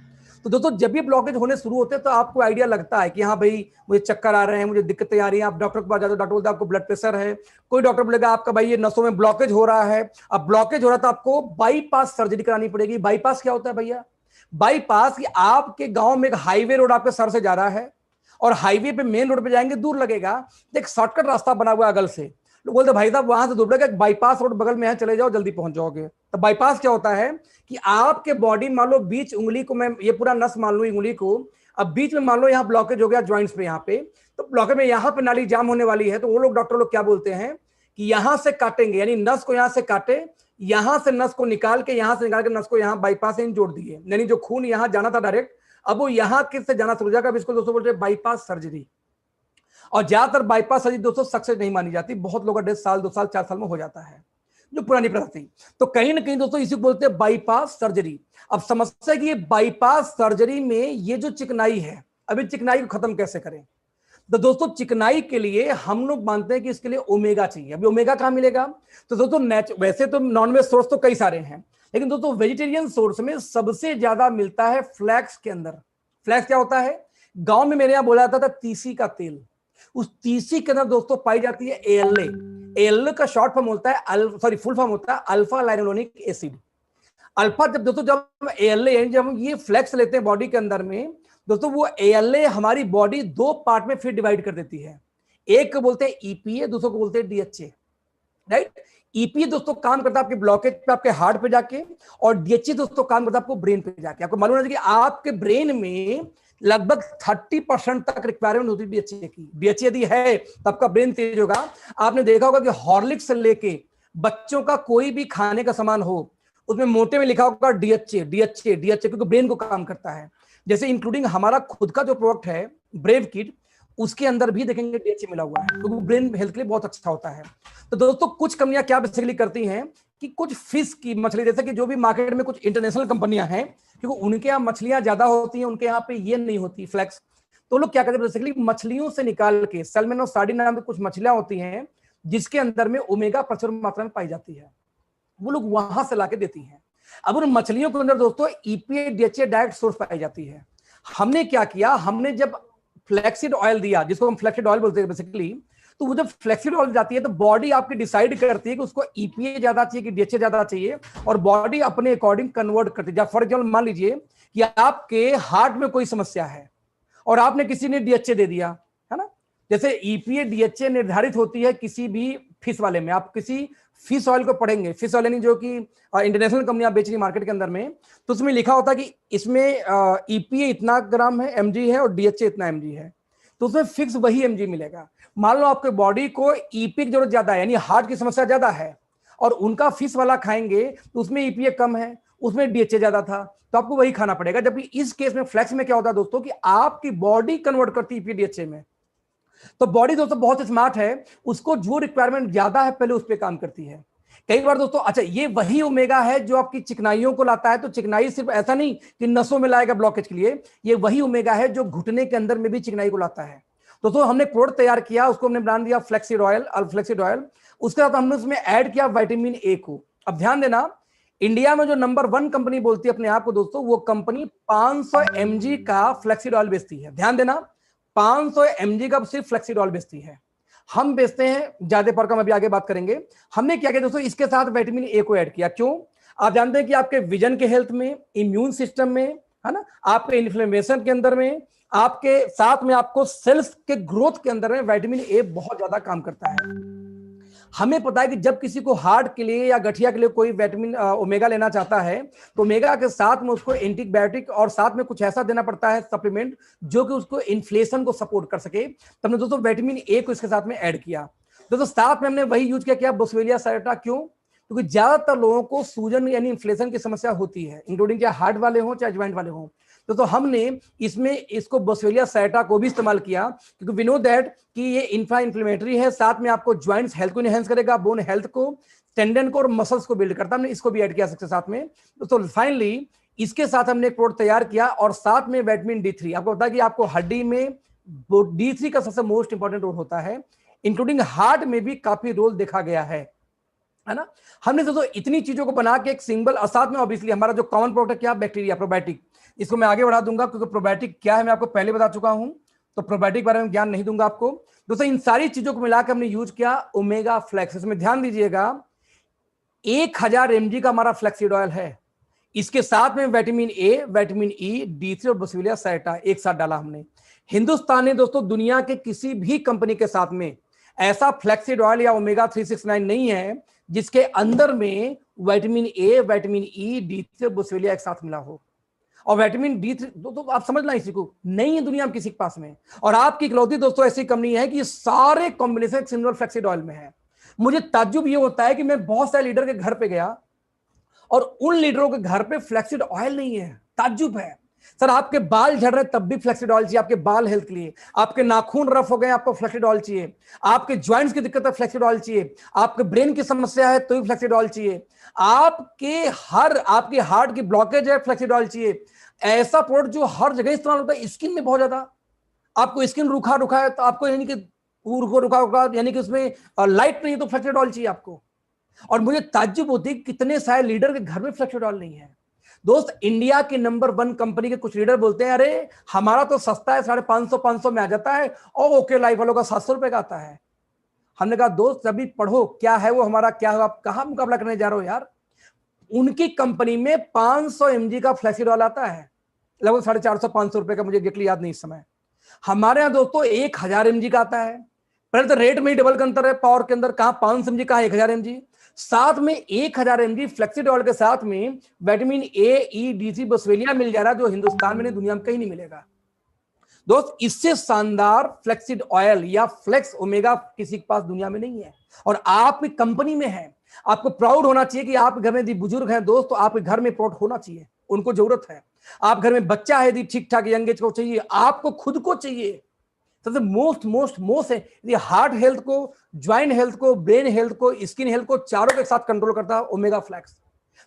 तो दोस्तों जब ये ब्लॉकेज होने शुरू होते हैं तो आपको आइडिया लगता है कि हाँ भाई मुझे चक्कर आ रहे हैं, मुझे दिक्कतें आ रही हैं। आप डॉक्टर के पास जाते हो, डॉक्टर बोलता है आपको ब्लड प्रेशर है। कोई डॉक्टर बोलेगा आपका भाई ये नसों में ब्लॉकेज हो रहा है। अब ब्लॉकेज हो रहा था, आपको बाईपास सर्जरी करानी पड़ेगी। बाईपास क्या होता है भैया, बाईपास, कि आपके गांव में एक हाईवे रोड आपके सर से जा रहा है और हाईवे पे मेन रोड पे जाएंगे, दूर लगेगा, एक शॉर्टकट रास्ता बना हुआ है अगल से। लोग बोलते भाई साहब वहां से दूर लगेगा, बाईपास रोड बगल में है, चले जाओ जल्दी पहुंच जाओगे। तो बाईपास क्या होता है कि आपके बॉडी, मान लो बीच उंगली को, मैं ये पूरा नस मान लो उंगली को, अब बीच में मान लो यहाँ ब्लॉकेज हो गया ज्वाइंट्स पे, यहाँ पे तो ब्लॉकेज में यहाँ पे नाली जाम होने वाली है। तो वो लोग, डॉक्टर लोग क्या बोलते हैं कि यहाँ से काटेंगे, यानी नस को यहाँ से काटे, यहां से नस को निकाल के, यहां से निकाल के नस को यहाँ बाईपास से जोड़ दिए, यानी जो खून यहाँ जाना था डायरेक्ट, अब वो यहाँ किससे जाना शुरू हो जाएगा। अब इसको दोस्तों बोलते हैं बाईपास सर्जरी। और ज्यादातर बाईपास सर्जरी दोस्तों सक्सेस नहीं मानी जाती, बहुत लोगों का 1.5 साल 2 साल 4 साल में हो जाता है, जो पुरानी प्रथा थी। तो कहीं ना कहीं दोस्तों इसी को बोलते हैं बाईपास सर्जरी। अब समस्या है कि ये बाईपास सर्जरी में ये जो चिकनाई है, अभी चिकनाई को खत्म कैसे करें। तो दोस्तों चिकनाई के लिए हम लोग मानते हैं कि इसके लिए ओमेगा चाहिए। अभी ओमेगा कहां मिलेगा, तो दोस्तों वैसे तो नॉनवेज सोर्स तो कई सारे हैं, लेकिन दोस्तों वेजिटेरियन सोर्स में सबसे ज्यादा मिलता है फ्लैक्स के अंदर। फ्लैक्स क्या होता है, गांव में मेरे यहां बोला जाता था तीसी का तेल। उस तीसी के अंदर दोस्तों पाई जाती है ALA। ALA का शॉर्ट फॉर्म होता है, फुल फॉर्म होता है अल्फा लाइनोलेनिक एसिड। अल्फा, जब ALA, जब हम ये फ्लैक्स लेते हैं बॉडी के अंदर में दोस्तों, वो ALA हमारी बॉडी 2 पार्ट में फिर डिवाइड कर देती है। एक को बोलते हैं EPA, दूसरे को बोलते हैं DHA, राइट। EPA दोस्तों काम करता है आपके ब्लॉकेज पे, आपके हार्ट पे जाके, और DHA दोस्तों काम करता है आपको ब्रेन पे जाके। आपको मालूम है कि आपके ब्रेन में लगभग 30% तक रिक्वायरमेंट होती है DHA की। DHA यदि है तो आपका ब्रेन तेज होगा। आपने देखा होगा कि हॉर्लिक्स से लेके बच्चों का कोई भी खाने का सामान हो, उसमें मोटे में लिखा होगा DHA, क्योंकि ब्रेन को काम करता है। जैसे इंक्लूडिंग हमारा खुद का जो प्रोडक्ट है ब्रेव किट, उसके अंदर भी देखेंगे DHA मिला हुआ है, क्योंकि ब्रेन हेल्थ के लिए बहुत अच्छा होता है। तो दोस्तों कुछ कंपनियां क्या बेसिकली करती हैं कि कुछ फिश की मछली, जैसे कि जो भी मार्केट में कुछ इंटरनेशनल कंपनियां हैं, क्योंकि उनके यहाँ मछलियां ज्यादा होती हैं, उनके यहाँ पे ये नहीं होती फ्लैक्स, तो लोग क्या करते हैं बेसिकली मछलियों से निकाल के, सैल्मन और सार्डिन नाम की कुछ मछलियां होती हैं जिसके अंदर में ओमेगा प्रचुर मात्रा में पाई जाती है, वो लोग वहां से लाके देती हैं। अब उन मछलियों के अंदर दोस्तों EPA DHA डायरेक्ट सोर्स पाई जाती है। हमने क्या किया, हमने जब फ्लैक्सीड ऑयल दिया, जिसको हम फ्लैक्सीड ऑयल बोलते हैं बेसिकली, तो वो जब फ्लैक्सीड ऑयल जाती है तो बॉडी आपकी डिसाइड करती है कि उसको EPA ज्यादा चाहिए कि DHA ज्यादा चाहिए, और बॉडी अपने अकॉर्डिंग कन्वर्ट करती है। फॉर एग्जाम्पल मान लीजिए कि आपके हार्ट में कोई समस्या है और आपने किसी ने DHA दे दिया, है ना। जैसे EPA DHA निर्धारित होती है किसी भी फिश वाले में। आप किसी फिश ऑयल को पढ़ेंगे, फिश ऑयल यानी जो कि इंटरनेशनल कंपनियां बेच रही मार्केट के अंदर में, तो उसमें लिखा होता है कि इसमें EPA इतना ग्राम है, mg है, और DHA इतना mg है, तो उसमें फिक्स वही mg मिलेगा। मान लो आपके बॉडी को EPA की जरूरत ज्यादा है, यानी हार्ट की समस्या ज्यादा है, और उनका फिश वाला खाएंगे तो उसमें EPA कम है, उसमें DHA ज्यादा था, तो आपको वही खाना पड़ेगा। जबकि इस केस में फ्लैक्स में क्या होता है दोस्तों कि आपकी बॉडी कन्वर्ट करती है EPA DHA में। तो बॉडी दोस्तों बहुत स्मार्ट है, उसको जो रिक्वायरमेंट ज्यादा है पहले उस पर काम करती है। कई बार दोस्तों, अच्छा ये वही ओमेगा है जो आपकी चिकनाइयों को लाता है। तो चिकनाई सिर्फ ऐसा नहीं कि नसों में लाएगा ब्लॉकेज के लिए, ये वही ओमेगा है जो घुटने के अंदर में भी चिकनाई को लाता है। दोस्तों हमने प्रोडक्ट तैयार किया, उसको हमने नाम दिया फ्लैक्सीड ऑयल। उसके साथ हमने उसमें ऐड किया विटामिन A को। अब ध्यान देना, इंडिया में जो नंबर 1 कंपनी बोलती है अपने आप को दोस्तों, वो कंपनी 500 mg का फ्लैक्सीड ऑयल बेचती है। ध्यान देना, 500 mg का सिर्फ फ्लैक्सीड ऑयल बेचती है। हम बेचते हैं ज्यादा पर कम, अभी आगे बात करेंगे। हमने क्या किया दोस्तों, इसके साथ विटामिन A को ऐड किया। क्यों? आप जानते हैं कि आपके विजन के हेल्थ में, इम्यून सिस्टम में, है ना, आपके इन्फ्लेमेशन के अंदर में, आपके साथ में आपको सेल्स के ग्रोथ के अंदर में विटामिन ए बहुत ज्यादा काम करता है। हमें पता है कि जब किसी को हार्ट के लिए या गठिया के लिए कोई विटामिन ओमेगा लेना चाहता है तो ओमेगा के साथ में उसको एंटीबायोटिक और साथ में कुछ ऐसा देना पड़ता है सप्लीमेंट जो कि उसको इन्फ्लेशन को सपोर्ट कर सके। तो हमने दोस्तों विटामिन ए को इसके साथ में ऐड किया। दोस्तों साथ में हमने वही यूज किया, बोस्वेलिया सैरेटा। क्यों? क्योंकि ज्यादातर लोगों को सूजन यानी इन्फ्लेशन की समस्या होती है, इंक्लूडिंग चाहे हार्ट वाले हों चाहे ज्वाइंट वाले हों। तो हमने इसमें इसको बोस्वेलिया सैरेटा को भी इस्तेमाल किया क्योंकि वी नो दैट कि ये इंफ्लेमेटरी है, साथ में आपको ज्वाइंट्स हेल्थ को इनहेंस करेगा, बोन हेल्थ को, टेंडन को और मसल्स को बिल्ड करता है। हमने इसको भी ऐड किया इसके साथ में। तो फाइनली इसके साथ हमने एक प्रोडक्ट तैयार किया और साथ में विटामिन D3। आपको पता है कि आपको हड्डी में D3 का सबसे मोस्ट इंपॉर्टेंट रोल होता है, इंक्लूडिंग हार्ट में भी काफी रोल देखा गया है ना। हमने दोस्तों इतनी चीजों को बना के एक सिंबल, और साथ में ऑब्वियसली हमारा जो कॉमन प्रोडक्ट क्या, बैक्टीरिया, प्रोबायोटिक। इसको मैं आगे बढ़ा दूंगा क्योंकि प्रोबायोटिक क्या है मैं आपको पहले बता चुका हूं, तो प्रोबायोटिक बारे में ज्ञान नहीं दूंगा आपको। दोस्तों इन सारी चीजों को मिलाकर हमने यूज किया ओमेगा फ्लेक्स। इसमें ध्यान दीजिएगा 1000 mg का हमारा फ्लेक्सीड ऑयल है, इसके साथ में vitamin A, vitamin E, D3 और बोस्वेलिया सैरेटा एक साथ डाला हमने। हिंदुस्तान ने दोस्तों दुनिया के किसी भी कंपनी के साथ में ऐसा फ्लेक्सीड ऑयल या ओमेगा 369 नहीं है जिसके अंदर में vitamin A, vitamin E, D3 और बोस्वेलिया एक साथ मिला हो। और विटामिन D3 तो आप समझना इसी को नहीं है दुनिया में किसी के पास में, और आपकी इकलौती दोस्तों ऐसी कंपनी है कि ये सारे कॉम्बिनेशन सिंगल फ्लेक्सीड ऑयल में है। मुझे ताज्जुब ये होता है कि मैं बहुत सारे लीडर के घर पे गया और उन लीडरों के घर पे फ्लेक्सीड ऑयल नहीं है। ताज्जुब है। सर आपके बाल झड़ रहे तब भी फ्लेक्सीड ऑयल चाहिए, आपके बाल हेल्थ के लिए। आपके नाखून रफ हो गए आपको फ्लेक्सीड ऑयल चाहिए। आपके ज्वाइंट्स की दिक्कत है फ्लेक्सीड ऑयल चाहिए। आपके ब्रेन की समस्या है तो भी फ्लेक्सीड ऑयल चाहिए। आपके हार्ट की ब्लॉकेज है, फ्लेक्सीड ऑयल चाहिए। ऐसा प्रोडक्ट जो हर जगह इस्तेमाल होता है, स्किन में बहुत ज्यादा, आपको स्किन रूखा है तो आपको यानी कि रूखा यानी कि उसमें लाइट नहीं है तो फ्लेक्सीड ऑयल चाहिए आपको। और मुझे ताज्जुब होती है कितने सारे लीडर के घर में फ्लेक्सीड ऑयल नहीं है। दोस्त इंडिया की नंबर 1 कंपनी के कुछ लीडर बोलते हैं अरे हमारा तो सस्ता है, 550 में आ जाता है, और ओके लाइफ वालों का 700 रुपए का आता है। हमने कहा दोस्त अभी पढ़ो क्या है वो हमारा, क्या है, आप कहां मुकाबला करने जा रहे हो यार। उनकी कंपनी में 500 mg का फ्लेक्सीड ऑयल आता है, लगभग 450-500 रुपए का, मुझे एग्जैक्टली याद नहीं इस समय। हमारे यहाँ दोस्तों 1000 mg का आता है। पहले तो रेट में ही डबल का अंतर है पावर के अंदर, कहां 500 mg कहां 1000 mg। साथ में 1000 mg फ्लेक्सीड ऑयल के साथ में vitamin A, E, D3, boswellia मिल जा रहा है जो हिंदुस्तान में नहीं दुनिया में कहीं नहीं मिलेगा। दोस्त इससे शानदार फ्लेक्सीड ऑयल या फ्लेक्स ओमेगा किसी के पास दुनिया में नहीं है, और आपकी कंपनी में है। आपको प्राउड होना चाहिए कि आप घर में यदि बुजुर्ग हैं दोस्त तो आपके घर में प्रोडक्ट होना चाहिए, उनको जरूरत है। आप घर में बच्चा है यदि ठीक ठाक यंग एज को चाहिए, आपको खुद को चाहिए। सबसे मोस्ट है ये हार्ट हेल्थ को, ज्वाइंट हेल्थ को, ब्रेन हेल्थ को, स्किन हेल्थ को, चारों के साथ कंट्रोल करता है ओमेगा फ्लेक्स।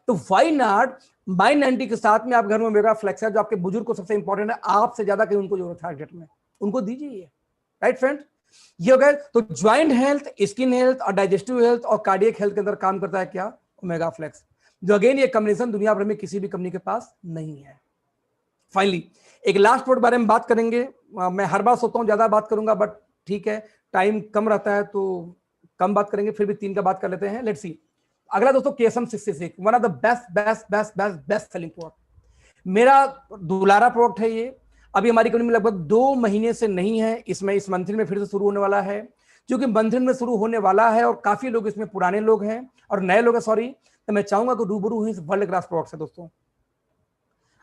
तो वाई नॉट माइंड 90 के साथ में आप घर में ओमेगा फ्लेक्स है जो आपके बुजुर्ग को सबसे इंपॉर्टेंट है, आपसे ज्यादा कहीं उनको जरूरत है डेट में, उनको दीजिए। राइट फ्रेंड, ये हो गया। तो ज्वाइंट हेल्थ, स्किन हेल्थ और डाइजेस्टिव हेल्थ और कार्डियक हेल्थ के अंदर काम करता है क्या, ओमेगा फ्लेक्स, जो अगेन ये कॉम्बिनेशन दुनिया भर में किसी भी कंपनी के पास नहीं है। फाइनली एक लास्ट प्रोडक्ट बारे में बात करेंगे। मैं हर बार सोचता हूं ज्यादा बात करूंगा, बट ठीक है टाइम कम रहता है तो कम बात करेंगे, फिर भी 3 का बात कर लेते हैं। लेट्स सी अगला दोस्तों KSM 66, one of the best selling product, मेरा दुलारा प्रोडक्ट है ये। अभी हमारी कंपनी में लगभग 2 महीने से नहीं है, इसमें इस मंथन में फिर से शुरू होने वाला है। क्योंकि मंथन में शुरू होने वाला है और काफी लोग इसमें पुराने लोग हैं और नए लोग हैं, सॉरी, तो मैं चाहूंगा कि रूबरू ही वर्ल्ड क्लास प्रोडक्ट है दोस्तों।